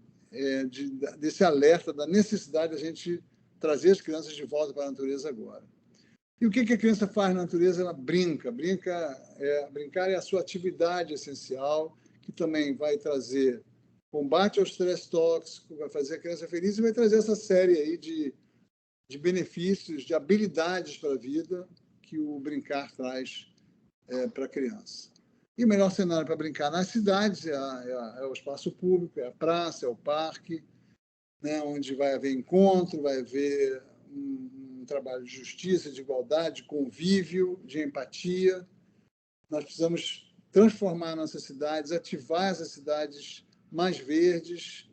desse alerta da necessidade de a gente trazer as crianças de volta para a natureza agora. E o que a criança faz na natureza? Ela brinca. Brincar é a sua atividade essencial, que também vai trazer combate ao estresse tóxico, vai fazer a criança feliz e vai trazer essa série aí de benefícios, de habilidades para a vida que o brincar traz para a criança. E o melhor cenário para brincar nas cidades é o espaço público, é a praça, é o parque, né, onde vai haver encontro, vai haver um trabalho de justiça, de igualdade, de convívio, de empatia. Nós precisamos transformar nossas cidades, ativar essas cidades mais verdes,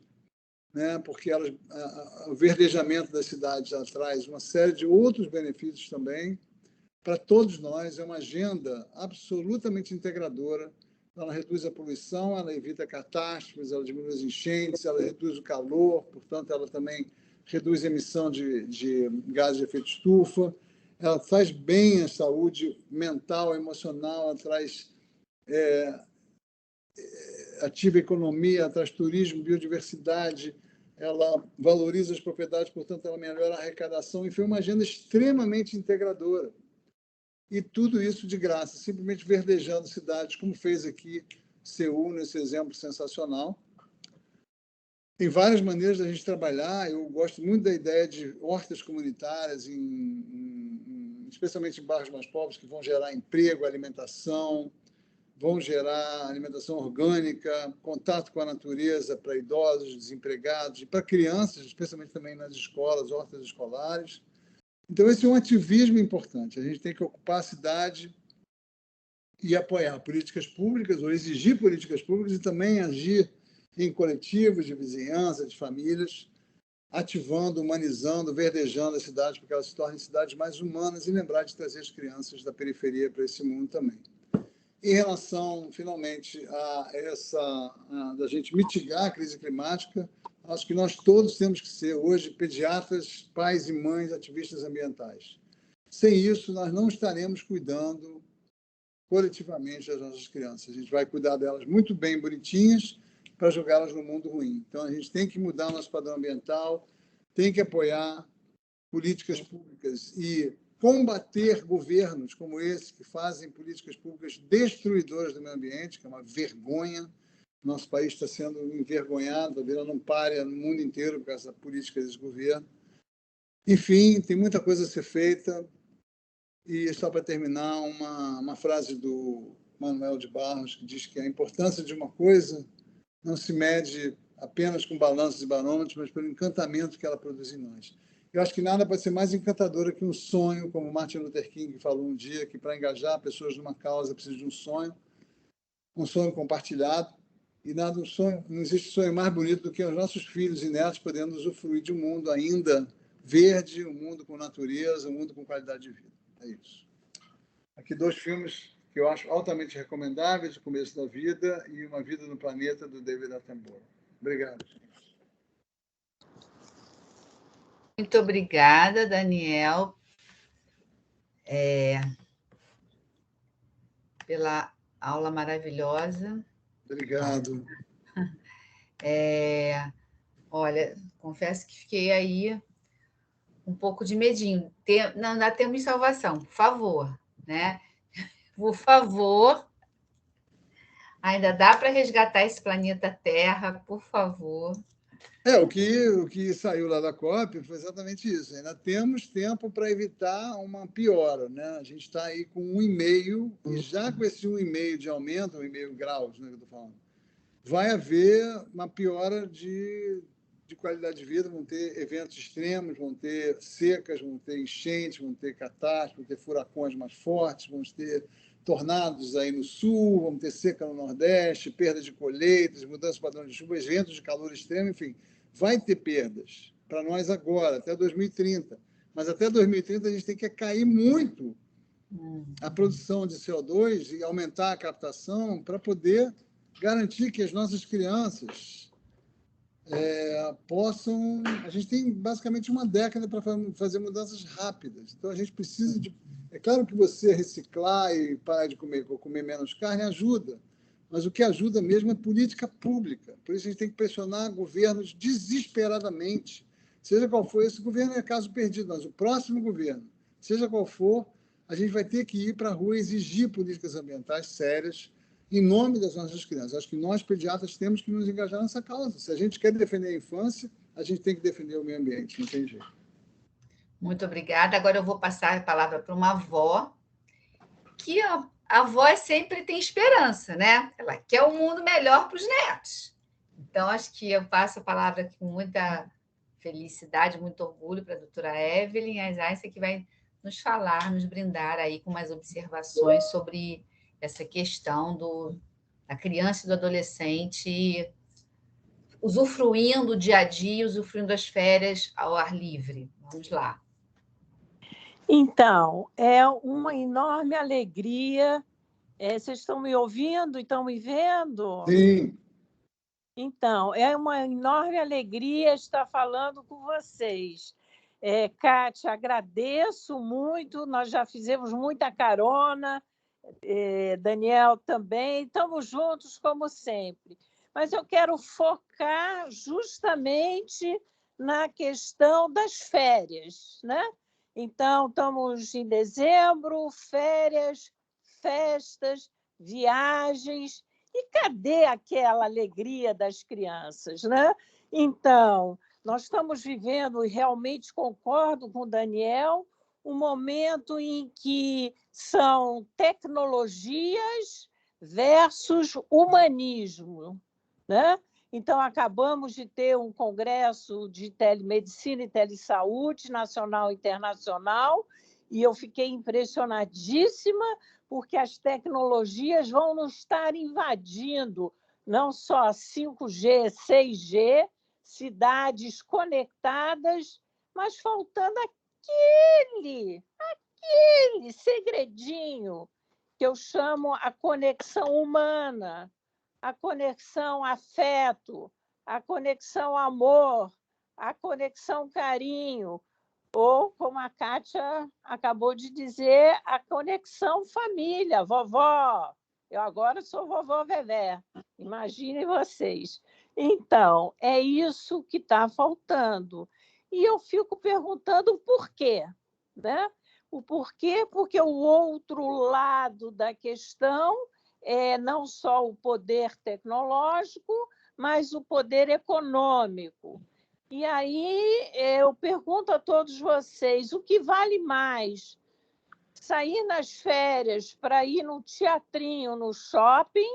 né, porque o verdejamento das cidades traz uma série de outros benefícios também para todos nós. É uma agenda absolutamente integradora. Ela reduz a poluição, ela evita catástrofes, ela diminui as enchentes, ela reduz o calor, portanto, ela também reduz a emissão de gases de efeito estufa, ela faz bem à saúde mental, emocional, ela traz ativa a economia, ela traz turismo, biodiversidade, ela valoriza as propriedades, portanto, ela melhora a arrecadação, e foi uma agenda extremamente integradora. E tudo isso de graça, simplesmente verdejando cidades, como fez aqui Seul, nesse exemplo sensacional. Tem várias maneiras da gente trabalhar. Eu gosto muito da ideia de hortas comunitárias, especialmente em bairros mais pobres, que vão gerar emprego, alimentação, vão gerar alimentação orgânica, contato com a natureza para idosos, desempregados, e para crianças, especialmente também nas escolas, hortas escolares. Então, esse é um ativismo importante. A gente tem que ocupar a cidade e apoiar políticas públicas, ou exigir políticas públicas, e também agir em coletivos de vizinhança, de famílias, ativando, humanizando, verdejando as cidades, para que elas se tornem cidades mais humanas, e lembrar de trazer as crianças da periferia para esse mundo também. Em relação, finalmente, da gente mitigar a crise climática, acho que nós todos temos que ser, hoje, pediatras, pais e mães, ativistas ambientais. Sem isso, nós não estaremos cuidando coletivamente das nossas crianças. A gente vai cuidar delas muito bem, bonitinhas, para jogá-las no mundo ruim. Então, a gente tem que mudar o nosso padrão ambiental, tem que apoiar políticas públicas e combater governos como esse, que fazem políticas públicas destruidoras do meio ambiente, que é uma vergonha. Nosso país está sendo envergonhado, está virando um pária no mundo inteiro por causa da política desse governo. Enfim, tem muita coisa a ser feita. E, só para terminar, uma frase do Manuel de Barros, que diz que a importância de uma coisa não se mede apenas com balanços e barômetros, mas pelo encantamento que ela produz em nós. Eu acho que nada pode ser mais encantador que um sonho, como Martin Luther King falou um dia, que para engajar pessoas numa causa precisa de um sonho compartilhado, e não existe sonho mais bonito do que os nossos filhos e netos podendo usufruir de um mundo ainda verde, um mundo com natureza, um mundo com qualidade de vida. É isso. Aqui 2 filmes que eu acho altamente recomendáveis, O Começo da Vida e Uma Vida no Planeta, do David Attenborough. Obrigado. Muito obrigada, Daniel, pela aula maravilhosa. Obrigado. Olha, confesso que fiquei aí um pouco de medinho. Não dá tempo de salvação, por favor, né? Por favor, ainda dá para resgatar esse planeta Terra, por favor. O que saiu lá da COP foi exatamente isso. Ainda temos tempo para evitar uma piora, né? A gente está aí com 1,5, e já com esse 1,5 de aumento, 1,5 graus, né, que eu estou falando, vai haver uma piora de de qualidade de vida, vão ter eventos extremos, vão ter secas, vão ter enchentes, vão ter catástrofes, vão ter furacões mais fortes, vão ter tornados aí no sul, vamos ter seca no Nordeste, perda de colheitas, mudança de padrão de chuva, eventos de calor extremo, enfim, vai ter perdas para nós agora, até 2030. Mas até 2030 a gente tem que cair muito a produção de CO2 e aumentar a captação para poder garantir que as nossas crianças possam... A gente tem basicamente uma década para fazer mudanças rápidas. Então, a gente precisa de... É claro que você reciclar e parar de comer menos carne ajuda, mas o que ajuda mesmo é política pública. Por isso, a gente tem que pressionar governos desesperadamente. Seja qual for, esse governo é caso perdido, mas o próximo governo, seja qual for, a gente vai ter que ir para a rua e exigir políticas ambientais sérias em nome das nossas crianças. Acho que nós, pediatras, temos que nos engajar nessa causa. Se a gente quer defender a infância, a gente tem que defender o meio ambiente, não tem jeito. Muito obrigada. Agora eu vou passar a palavra para uma avó, que a avó sempre tem esperança, né? Ela quer um mundo melhor para os netos. Então, acho que eu passo a palavra com muita felicidade, muito orgulho para a doutora Evelyn Aizayce, que vai nos falar, nos brindar aí com mais observações sobre essa questão da criança e do adolescente usufruindo o dia a dia, usufruindo das férias ao ar livre. Vamos lá. Então, é uma enorme alegria. Vocês estão me ouvindo? Estão me vendo? Sim. Então, é uma enorme alegria estar falando com vocês. Kátia, agradeço muito, nós já fizemos muita carona, Daniel também, estamos juntos como sempre. Mas eu quero focar justamente na questão das férias, né? Então, estamos em dezembro, férias, festas, viagens, e cadê aquela alegria das crianças, né? Então, nós estamos vivendo, e realmente concordo com o Daniel, um momento em que são tecnologias versus humanismo, né? Então, acabamos de ter um congresso de telemedicina e telesaúde nacional e internacional, e eu fiquei impressionadíssima, porque as tecnologias vão nos estar invadindo, não só 5G, 6G, cidades conectadas, mas faltando aquele segredinho que eu chamo a conexão humana, a conexão afeto, a conexão amor, a conexão carinho, ou, como a Kátia acabou de dizer, a conexão família, vovó. Eu agora sou vovó Vevé, imaginem vocês. Então, é isso que está faltando. E eu fico perguntando o porquê, né? O porquê, porque o outro lado da questão é não só o poder tecnológico, mas o poder econômico. E aí eu pergunto a todos vocês, o que vale mais? Sair nas férias para ir no teatrinho, no shopping,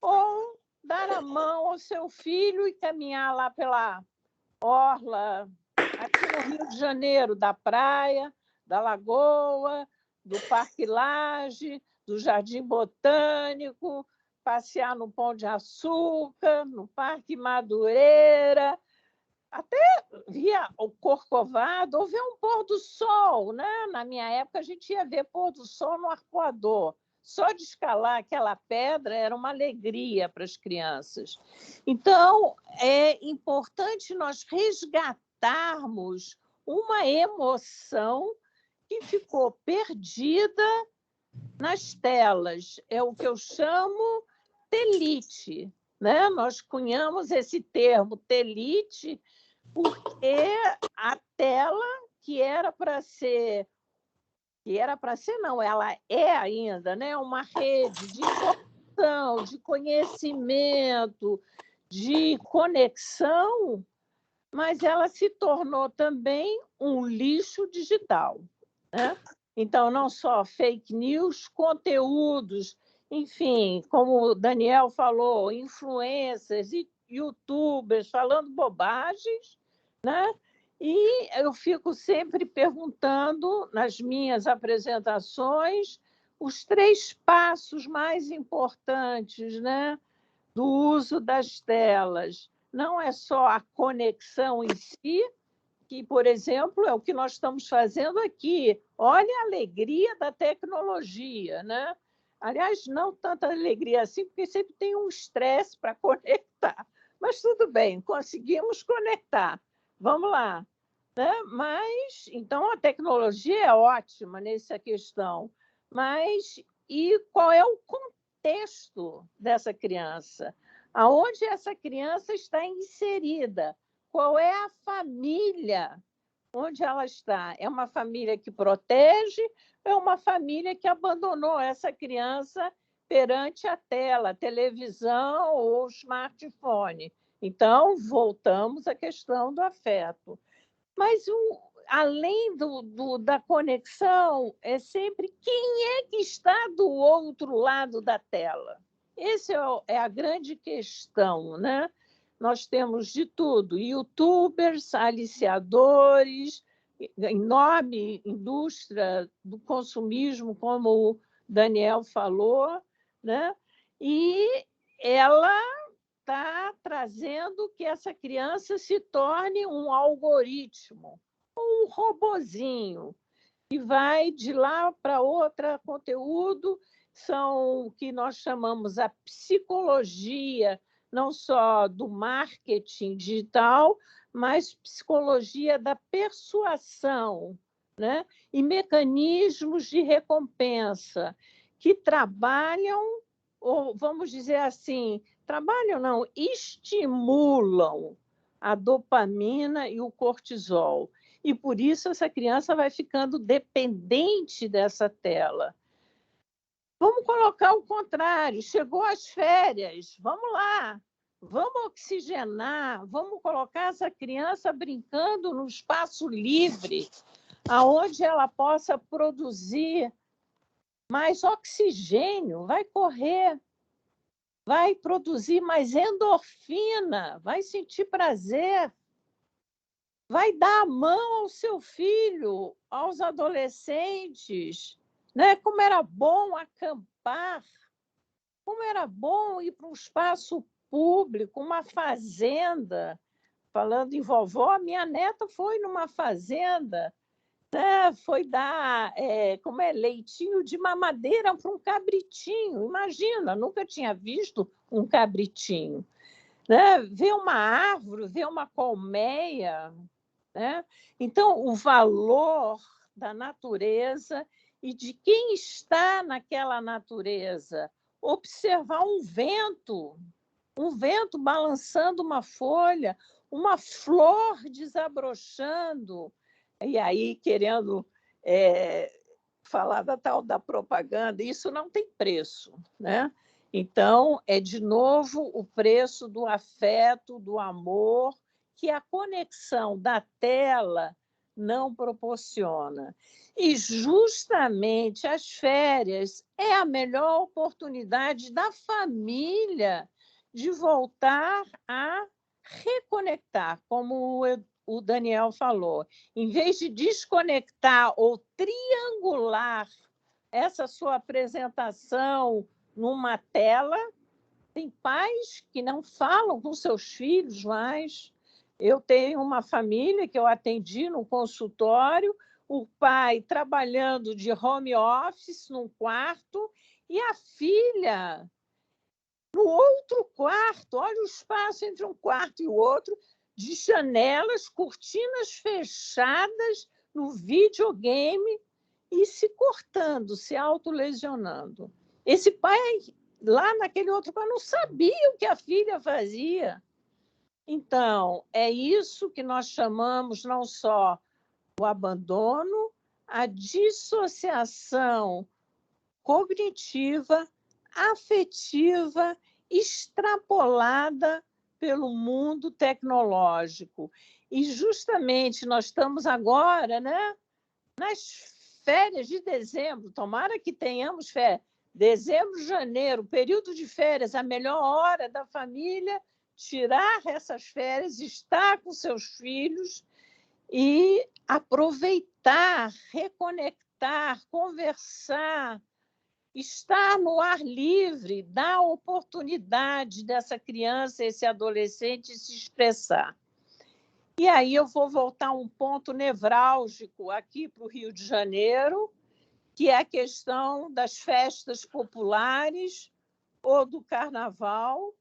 ou dar a mão ao seu filho e caminhar lá pela orla, aqui no Rio de Janeiro, da praia, da Lagoa, do Parque Lage, do Jardim Botânico, passear no Pão de Açúcar, no Parque Madureira, até via o Corcovado, ou ver um pôr do sol, né? Na minha época, a gente ia ver pôr do sol no Arpoador. Só de escalar aquela pedra era uma alegria para as crianças. Então, é importante nós resgatarmos uma emoção que ficou perdida nas telas. É o que eu chamo telite, né? Nós cunhamos esse termo telite porque a tela que era para ser não, ela é ainda, né? Uma rede de informação, de conhecimento, de conexão, mas ela se tornou também um lixo digital, né? Então, não só fake news, conteúdos, enfim, como o Daniel falou, influencers e YouTubers falando bobagens, né? E eu fico sempre perguntando nas minhas apresentações os 3 passos mais importantes, né, do uso das telas. Não é só a conexão em si, que, por exemplo, é o que nós estamos fazendo aqui. Olha a alegria da tecnologia, né? Aliás, não tanta alegria assim, porque sempre tem um estresse para conectar. Mas tudo bem, conseguimos conectar. Vamos lá. Né? Mas, então, a tecnologia é ótima nessa questão. Mas e qual é o contexto dessa criança? Aonde essa criança está inserida? Qual é a família onde ela está? É uma família que protege? É uma família que abandonou essa criança perante a tela, a televisão ou smartphone? Então, voltamos à questão do afeto. Mas, além da conexão, é sempre quem é que está do outro lado da tela. Essa é a grande questão, né? Nós temos de tudo, youtubers, aliciadores, enorme indústria do consumismo, como o Daniel falou, né? E ela está trazendo que essa criança se torne um algoritmo, um robozinho, que vai de lá para outro conteúdo, são o que nós chamamos a psicologia, não só do marketing digital, mas psicologia da persuasão, né? E mecanismos de recompensa que trabalham, ou vamos dizer assim, trabalham não, estimulam a dopamina e o cortisol. E por isso essa criança vai ficando dependente dessa tela. Vamos colocar o contrário, chegou as férias, vamos lá, vamos oxigenar, vamos colocar essa criança brincando no espaço livre, aonde ela possa produzir mais oxigênio, vai correr, vai produzir mais endorfina, vai sentir prazer, vai dar a mão ao seu filho, aos adolescentes, né? Como era bom acampar, como era bom ir para um espaço público, uma fazenda. Falando em vovó, minha neta foi numa fazenda, né? Foi dar como leitinho de mamadeira para um cabritinho. Imagina, nunca tinha visto um cabritinho. Né? Ver uma árvore, ver uma colmeia. Né? Então, o valor da natureza e de quem está naquela natureza. Observar um vento balançando uma folha, uma flor desabrochando, e aí querendo falar da tal da propaganda, isso não tem preço, né? Então, é de novo o preço do afeto, do amor, que a conexão da tela não proporciona. E justamente as férias é a melhor oportunidade da família de voltar a reconectar, como o Daniel falou. Em vez de desconectar ou triangular essa sua apresentação numa tela, tem pais que não falam com seus filhos mais. Eu tenho uma família que eu atendi no consultório, o pai trabalhando de home office num quarto e a filha no outro quarto. Olha o espaço entre um quarto e o outro, de janelas, cortinas fechadas no videogame e se cortando, se autolesionando. Esse pai, lá naquele outro quarto, não sabia o que a filha fazia. Então, é isso que nós chamamos não só o abandono, a dissociação cognitiva, afetiva, extrapolada pelo mundo tecnológico. E justamente nós estamos agora, né, nas férias de dezembro, tomara que tenhamos férias, dezembro, janeiro, período de férias, a melhor hora da família tirar essas férias, estar com seus filhos e aproveitar, reconectar, conversar, estar no ar livre, dar oportunidade dessa criança, esse adolescente se expressar. E aí eu vou voltar a um ponto nevrálgico aqui para o Rio de Janeiro, que é a questão das festas populares ou do carnaval,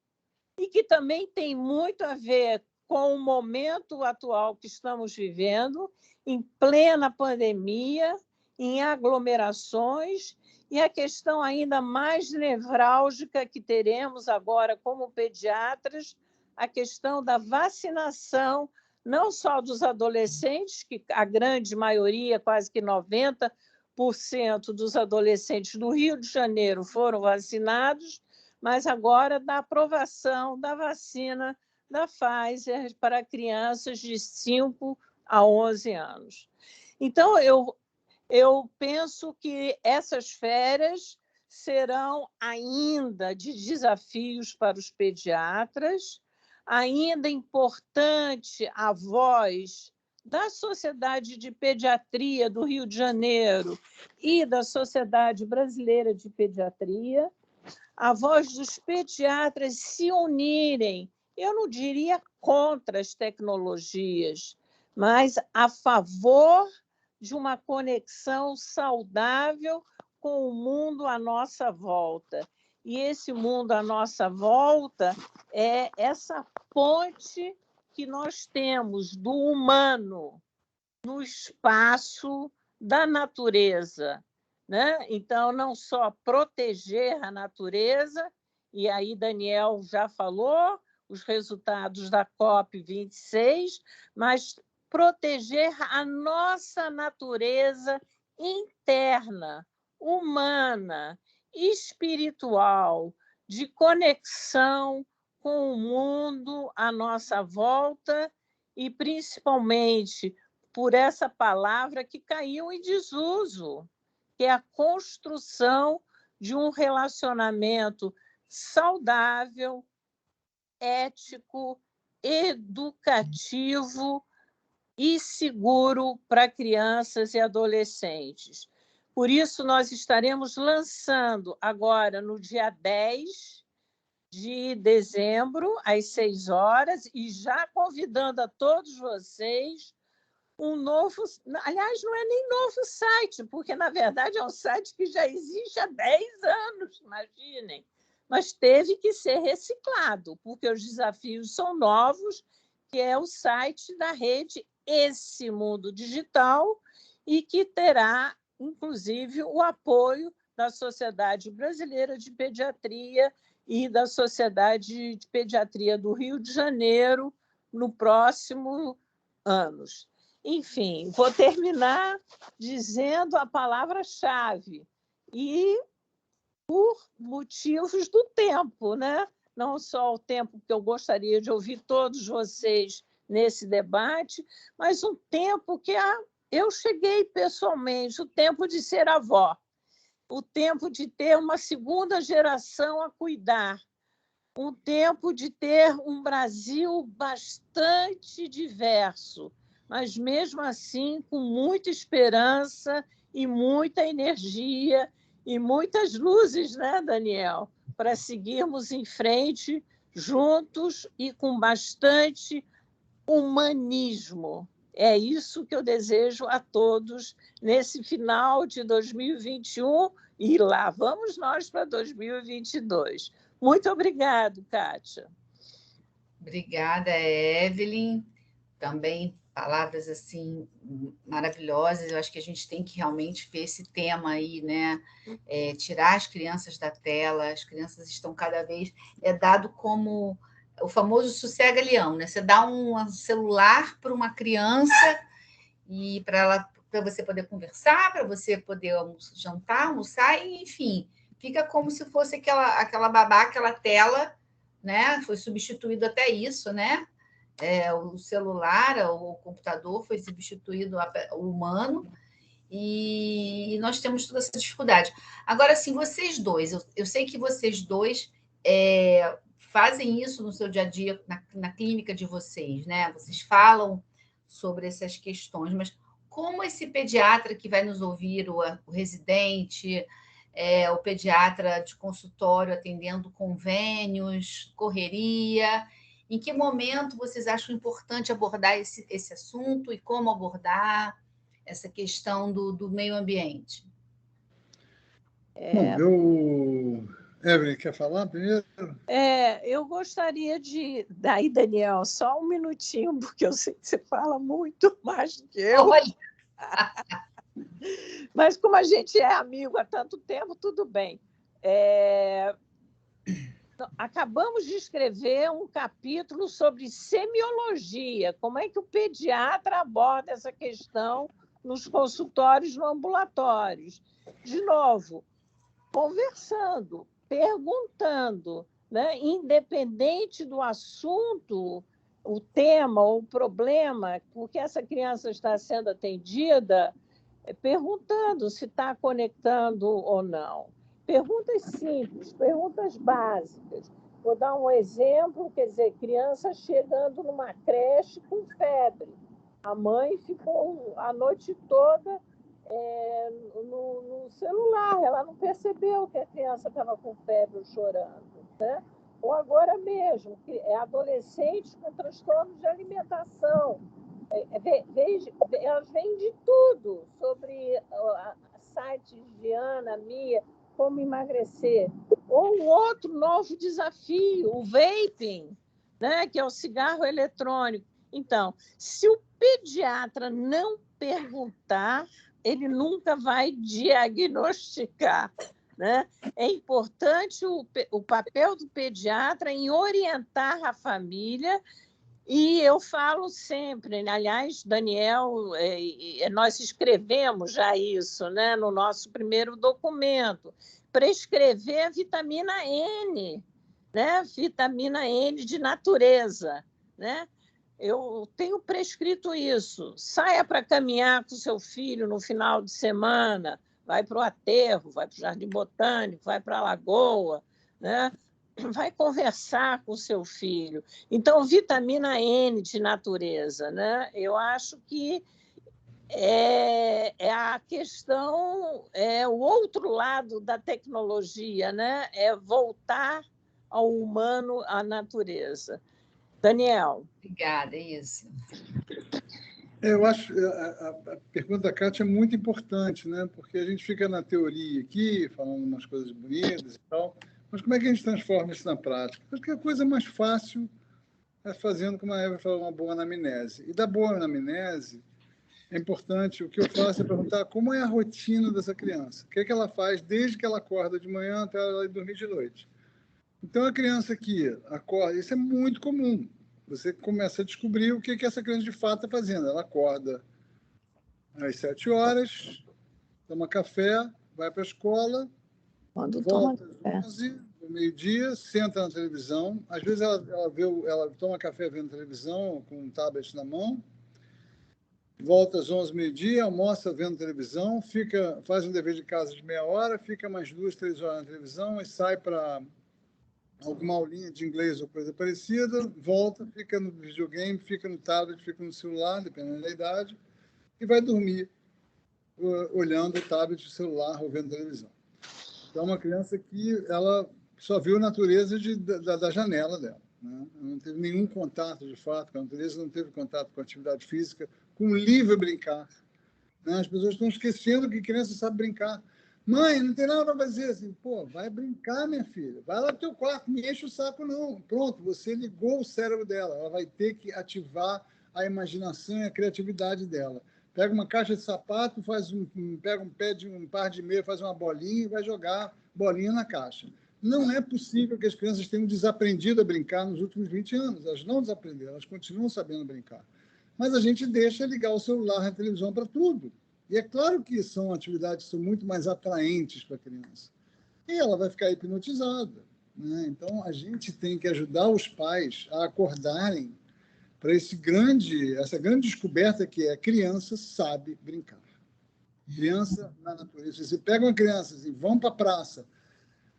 e que também tem muito a ver com o momento atual que estamos vivendo, em plena pandemia, em aglomerações, e a questão ainda mais nevrálgica que teremos agora como pediatras, a questão da vacinação, não só dos adolescentes, que a grande maioria, quase que 90% dos adolescentes do Rio de Janeiro foram vacinados, mas agora da aprovação da vacina da Pfizer para crianças de 5 a 11 anos. Então, eu penso que essas férias serão ainda de desafios para os pediatras, ainda importante a voz da Sociedade de Pediatria do Rio de Janeiro e da Sociedade Brasileira de Pediatria, a voz dos pediatras se unirem, eu não diria contra as tecnologias, mas a favor de uma conexão saudável com o mundo à nossa volta. E esse mundo à nossa volta é essa ponte que nós temos do humano no espaço da natureza, né? Então, não só proteger a natureza, e aí Daniel já falou os resultados da COP26, mas proteger a nossa natureza interna, humana, espiritual, de conexão com o mundo à nossa volta e, principalmente, por essa palavra que caiu em desuso, que é a construção de um relacionamento saudável, ético, educativo e seguro para crianças e adolescentes. Por isso, nós estaremos lançando agora, no dia 10 de dezembro, às 6 horas, e já convidando a todos vocês um novo... Aliás, não é nem novo site, porque, na verdade, é um site que já existe há 10 anos, imaginem. Mas teve que ser reciclado, porque os desafios são novos, que é o site da rede Esse Mundo Digital, e que terá, inclusive, o apoio da Sociedade Brasileira de Pediatria e da Sociedade de Pediatria do Rio de Janeiro no próximo anos. Enfim, vou terminar dizendo a palavra-chave, e por motivos do tempo, né? Não só o tempo que eu gostaria de ouvir todos vocês nesse debate, mas um tempo que eu cheguei pessoalmente, o tempo de ser avó, o tempo de ter uma segunda geração a cuidar, um tempo de ter um Brasil bastante diverso, mas, mesmo assim, com muita esperança e muita energia e muitas luzes, né, Daniel? Para seguirmos em frente juntos e com bastante humanismo. É isso que eu desejo a todos nesse final de 2021, e lá vamos nós para 2022. Muito obrigada, Kátia. Obrigada, Evelyn. Também palavras assim maravilhosas. Eu acho que a gente tem que realmente ver esse tema aí, né? Tirar as crianças da tela. As crianças estão cada vez dado como o famoso sossega-leão, né? Você dá um celular para uma criança e para você poder conversar, para você poder jantar, almoçar, e, enfim, fica como se fosse aquela babá, aquela tela, né? Foi substituído até isso, né? O celular, o computador foi substituído o humano, e nós temos toda essa dificuldade. Agora, assim, vocês dois, eu sei que vocês dois fazem isso no seu dia a dia, na clínica de vocês, né? Vocês falam sobre essas questões, mas como esse pediatra que vai nos ouvir, o residente, o pediatra de consultório atendendo convênios, correria, em que momento vocês acham importante abordar esse assunto e como abordar essa questão do meio ambiente? Bom, Evelyn, quer falar primeiro? Eu gostaria de... Daí, Daniel, só um minutinho, porque eu sei que você fala muito mais do que eu. Olha. Mas como a gente é amigo há tanto tempo, tudo bem. Acabamos de escrever um capítulo sobre semiologia, como é que o pediatra aborda essa questão nos consultórios, no ambulatórios. De novo, conversando, perguntando, né? Independente do assunto, o tema ou o problema, porque essa criança está sendo atendida, perguntando se está conectando ou não. Perguntas simples, perguntas básicas. Vou dar um exemplo, quer dizer, criança chegando numa creche com febre. A mãe ficou a noite toda no celular, ela não percebeu que a criança estava com febre ou chorando, né? Ou agora mesmo, que é adolescente com transtornos de alimentação. Elas veem de tudo sobre sites de Ana, Mia, como emagrecer. Ou um outro novo desafio, o vaping, né, que é o cigarro eletrônico. Então, se o pediatra não perguntar, ele nunca vai diagnosticar, né? É importante o papel do pediatra em orientar a família. E eu falo sempre, aliás, Daniel, nós escrevemos já isso, né, no nosso primeiro documento, prescrever a vitamina N, né, vitamina N de natureza, né? Eu tenho prescrito isso. Saia para caminhar com seu filho no final de semana, vai para o aterro, vai para o Jardim Botânico, vai para a Lagoa, né? Vai conversar com o seu filho. Então, vitamina N de natureza, né? Eu acho que a questão, o outro lado da tecnologia, né? É voltar ao humano, à natureza. Daniel. Obrigada, é isso. Eu acho a pergunta da Kátia é muito importante, né? Porque a gente fica na teoria aqui, falando umas coisas bonitas e tal, mas como é que a gente transforma isso na prática? Acho que a coisa mais fácil é fazendo, como a Eva falou, uma boa anamnese. E da boa anamnese, é importante, o que eu faço é perguntar como é a rotina dessa criança. O que é que ela faz desde que ela acorda de manhã até ela ir dormir de noite. Então, a criança que acorda, isso é muito comum. Você começa a descobrir o que essa criança de fato está fazendo. Ela acorda às 7 horas, toma café, vai para a escola, volta às 11, do meio-dia, senta na televisão. Às vezes ela toma café vendo televisão, com um tablet na mão, volta às 11, meio-dia, almoça vendo televisão, faz um dever de casa de meia hora, fica mais 2, 3 horas na televisão e sai para alguma aulinha de inglês ou coisa parecida, volta, fica no videogame, fica no tablet, fica no celular, dependendo da idade, e vai dormir olhando o tablet, o celular ou vendo televisão. Então, é uma criança que ela só viu a natureza da janela dela, né? Não teve nenhum contato, de fato, com a natureza, não teve contato com a atividade física, com o livre brincar, né? As pessoas estão esquecendo que criança sabe brincar. Mãe, não tem nada para fazer. Assim, pô, vai brincar, minha filha. Vai lá pro teu quarto, não me enche o saco, não. Pronto, você ligou o cérebro dela. Ela vai ter que ativar a imaginação e a criatividade dela. Pega uma caixa de sapato, pega um par de meia, faz uma bolinha e vai jogar bolinha na caixa. Não é possível que as crianças tenham desaprendido a brincar nos últimos 20 anos. Elas não desaprenderam, elas continuam sabendo brincar. Mas a gente deixa ligar o celular e a televisão para tudo. E é claro que são atividades que são muito mais atraentes para a criança. E ela vai ficar hipnotizada, né? Então, a gente tem que ajudar os pais a acordarem para essa grande descoberta que é a criança sabe brincar. Criança na natureza. Você pega uma criança assim, vão para a praça,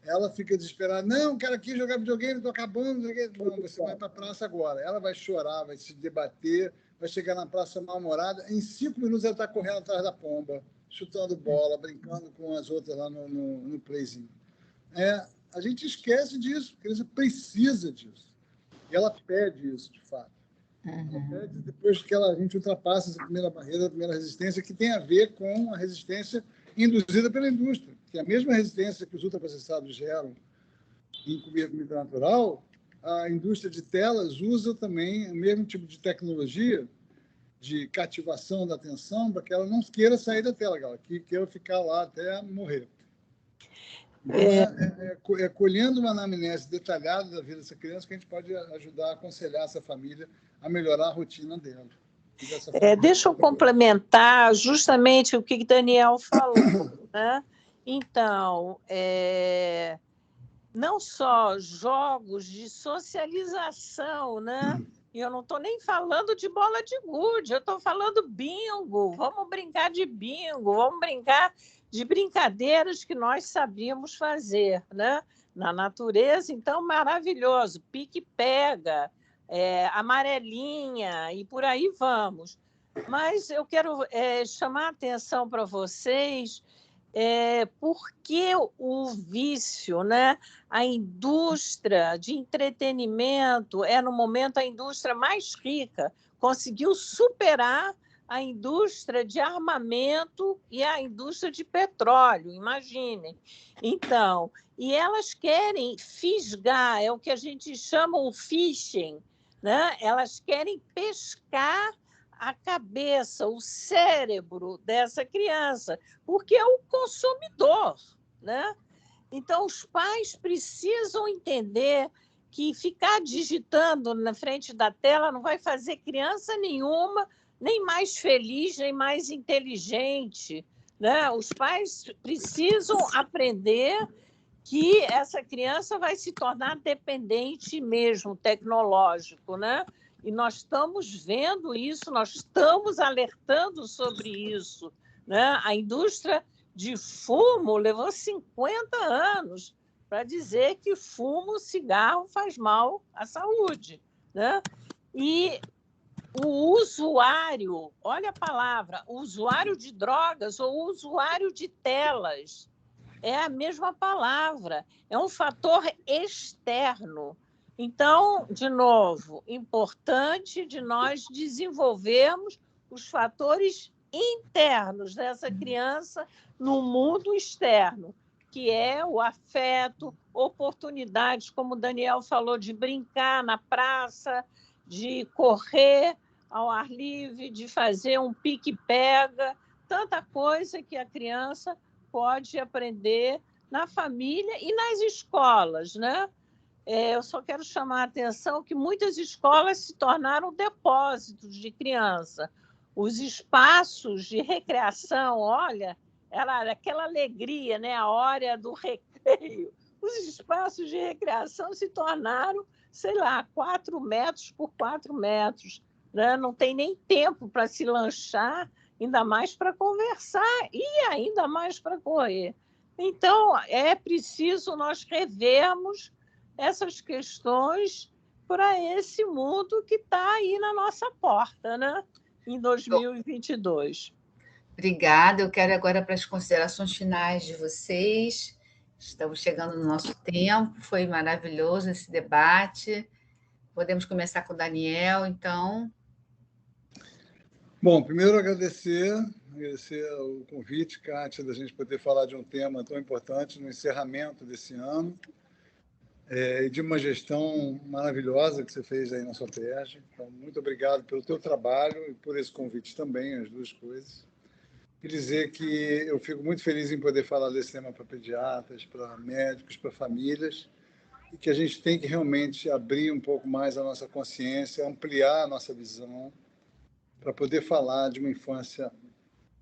ela fica desesperada. Não, quero aqui jogar videogame, estou acabando. Não, você vai para a praça agora. Ela vai chorar, vai se debater, vai chegar na praça mal-humorada. Em 5 minutos ela está correndo atrás da pomba, chutando bola, brincando com as outras lá no playzinho. A gente esquece disso, a criança precisa disso. E ela pede isso, de fato. Ela pede depois que a gente ultrapassa essa primeira barreira, a primeira resistência, que tem a ver com a resistência induzida pela indústria, que é a mesma resistência que os ultraprocessados geram em comida natural, a indústria de telas usa também o mesmo tipo de tecnologia de cativação da atenção para que ela não queira sair da tela, que queira ficar lá até morrer. Então, é colhendo uma anamnese detalhada da vida dessa criança que a gente pode ajudar a aconselhar essa família a melhorar a rotina dela. Deixa eu complementar justamente o que Daniel falou, né? Então, não só jogos de socialização, né? E eu não estou nem falando de bola de gude, eu estou falando bingo. Vamos brincar de bingo, vamos brincar de brincadeiras que nós sabíamos fazer, né? Na natureza, então, maravilhoso. Pique-pega, amarelinha, e por aí vamos. Mas eu quero chamar a atenção para vocês porque o vício, né? A indústria de entretenimento no momento, a indústria mais rica, conseguiu superar a indústria de armamento e a indústria de petróleo, imaginem. Então, e elas querem fisgar, é o que a gente chama o phishing, né? Elas querem pescar a cabeça, o cérebro dessa criança, porque é o consumidor, né? Então, os pais precisam entender que ficar digitando na frente da tela não vai fazer criança nenhuma nem mais feliz, nem mais inteligente, né? Os pais precisam aprender que essa criança vai se tornar dependente mesmo, tecnológico, né? E nós estamos vendo isso, nós estamos alertando sobre isso, né? A indústria de fumo levou 50 anos para dizer que fumo, cigarro faz mal à saúde, né? E o usuário, olha a palavra, usuário de drogas ou usuário de telas, é a mesma palavra, é um fator externo. Então, de novo, importante de nós desenvolvermos os fatores internos dessa criança no mundo externo, que é o afeto, oportunidades, como o Daniel falou, de brincar na praça, de correr ao ar livre, de fazer um pique-pega, tanta coisa que a criança pode aprender na família e nas escolas, né? Eu só quero chamar a atenção que muitas escolas se tornaram depósitos de criança. Os espaços de recreação, olha, era aquela alegria, né? A hora do recreio. Os espaços de recreação se tornaram, sei lá, 4 metros por 4 metros. Né? Não tem nem tempo para se lanchar, ainda mais para conversar e ainda mais para correr. Então, é preciso nós revermos essas questões para esse mundo que está aí na nossa porta, né? Em 2022. Obrigada. Eu quero agora para as considerações finais de vocês. Estamos chegando no nosso tempo. Foi maravilhoso esse debate. Podemos começar com o Daniel, então. Bom, primeiro agradecer o convite, Kátia, da gente poder falar de um tema tão importante no encerramento desse ano e de uma gestão maravilhosa que você fez aí na sua PERJ. Então, muito obrigado pelo teu trabalho e por esse convite também, as duas coisas. Queria dizer que eu fico muito feliz em poder falar desse tema para pediatras, para médicos, para famílias, e que a gente tem que realmente abrir um pouco mais a nossa consciência, ampliar a nossa visão, para poder falar de uma infância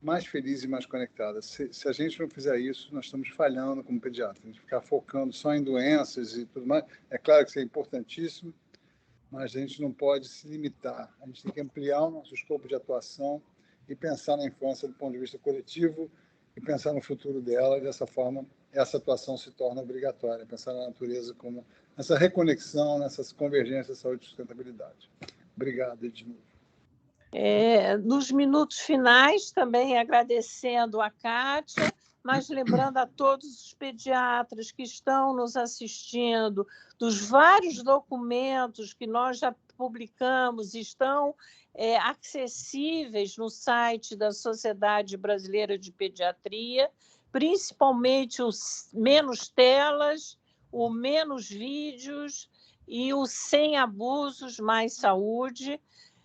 mais feliz e mais conectada. Se a gente não fizer isso, nós estamos falhando como pediatra. A gente ficar focando só em doenças e tudo mais, é claro que isso é importantíssimo, mas a gente não pode se limitar. A gente tem que ampliar o nosso escopo de atuação e pensar na infância do ponto de vista coletivo e pensar no futuro dela, e dessa forma essa atuação se torna obrigatória, pensar na natureza como essa reconexão, nessas convergências saúde e sustentabilidade. Obrigado, Edmundo. Nos minutos finais, também agradecendo a Kátia, mas lembrando a todos os pediatras que estão nos assistindo, dos vários documentos que nós já publicamos, estão acessíveis no site da Sociedade Brasileira de Pediatria, principalmente os menos telas, o menos vídeos e o sem abusos, mais saúde.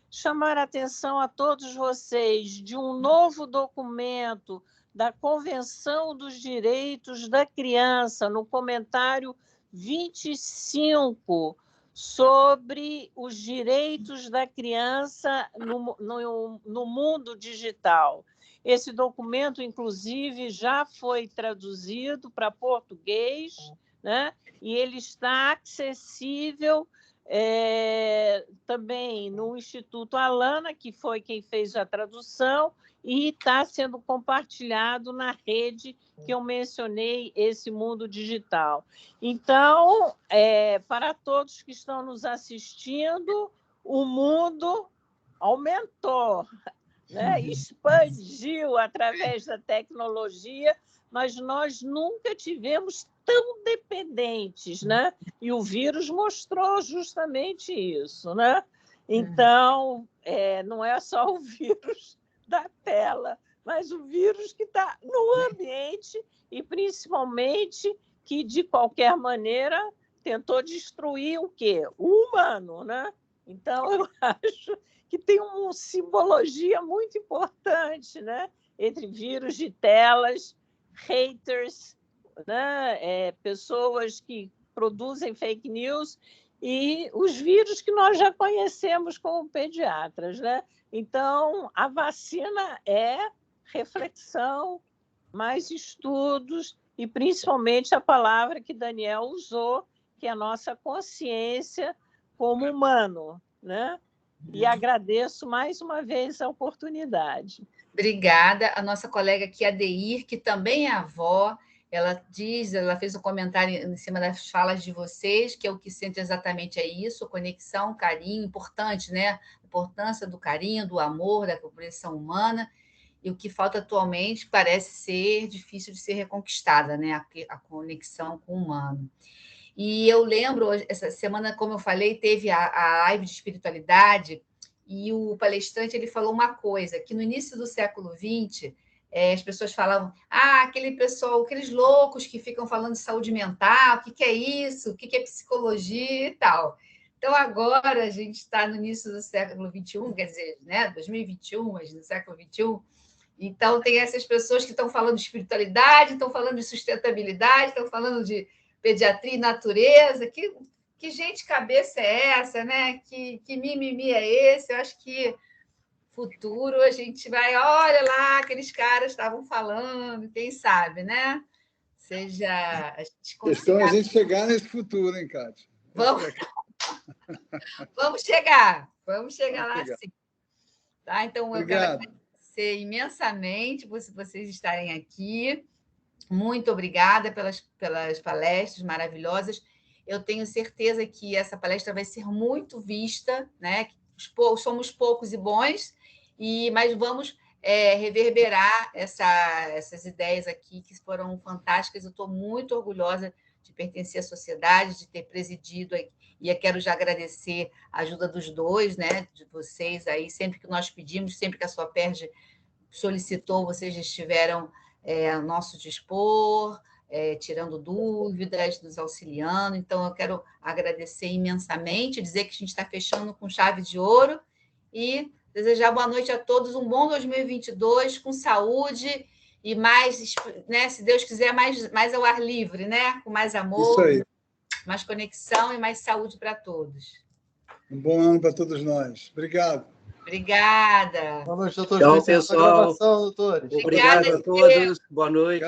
Chamar a atenção a todos vocês de um novo documento da Convenção dos Direitos da Criança, no comentário 25, sobre os direitos da criança no mundo digital. Esse documento, inclusive, já foi traduzido para português, né? E ele está acessível também no Instituto Alana, que foi quem fez a tradução, e está sendo compartilhado na rede que eu mencionei, esse mundo digital. Então, para todos que estão nos assistindo, o mundo aumentou, né? Expandiu através da tecnologia, mas nós nunca tivemos tão dependentes, né? E o vírus mostrou justamente isso, né? Então, não é só o vírus da tela, mas o vírus que está no ambiente e, principalmente, que, de qualquer maneira, tentou destruir o quê? O humano, né? Então, eu acho que tem uma simbologia muito importante, né? Entre vírus de telas, haters, né? Pessoas que produzem fake news e os vírus que nós já conhecemos como pediatras, né? Então, a vacina é reflexão, mais estudos e, principalmente, a palavra que Daniel usou, que é a nossa consciência como humano, né? E agradeço mais uma vez a oportunidade. Obrigada. A nossa colega aqui, a Deir, que também é avó, ela fez um comentário em cima das falas de vocês, que é o que sente exatamente isso, conexão, carinho, importante, né? A importância do carinho, do amor, da compreensão humana, e o que falta atualmente parece ser difícil de ser reconquistada, né? A conexão com o humano. E eu lembro, essa semana, como eu falei, teve a live de espiritualidade, e o palestrante ele falou uma coisa, que no início do século XX, as pessoas falavam, aquele pessoal, aqueles loucos que ficam falando de saúde mental, o que é isso, o que é psicologia e tal. Então, agora a gente está no início do século XXI, quer dizer, né, 2021, mas no século XXI, então tem essas pessoas que estão falando de espiritualidade, estão falando de sustentabilidade, estão falando de pediatria e natureza, que gente cabeça é essa, né? Que mimimi é esse? Eu acho que futuro a gente vai, olha lá, aqueles caras estavam falando, quem sabe, né? Seja a gente questão é a gente chegar nesse futuro, hein, Kátia? Vamos chegar lá sim. Tá? Então, eu quero agradecer imensamente por vocês estarem aqui. Muito obrigada pelas palestras maravilhosas. Eu tenho certeza que essa palestra vai ser muito vista, né? Somos poucos e bons, mas vamos reverberar essas ideias aqui que foram fantásticas. Eu estou muito orgulhosa de pertencer à sociedade, de ter presidido, e eu quero já agradecer a ajuda dos dois, né? De vocês aí, sempre que nós pedimos, sempre que a SOAPERJ solicitou, vocês estiveram ao nosso dispor, tirando dúvidas, nos auxiliando. Então, eu quero agradecer imensamente, dizer que a gente está fechando com chave de ouro e desejar boa noite a todos, um bom 2022, com saúde e mais, né, se Deus quiser, mais ao ar livre, né? Com mais amor, mais conexão e mais saúde para todos. Um bom ano para todos nós. Obrigado. Obrigada. Boa noite, doutor. Tchau, pessoal. Doutores. Obrigado a todos. Boa noite.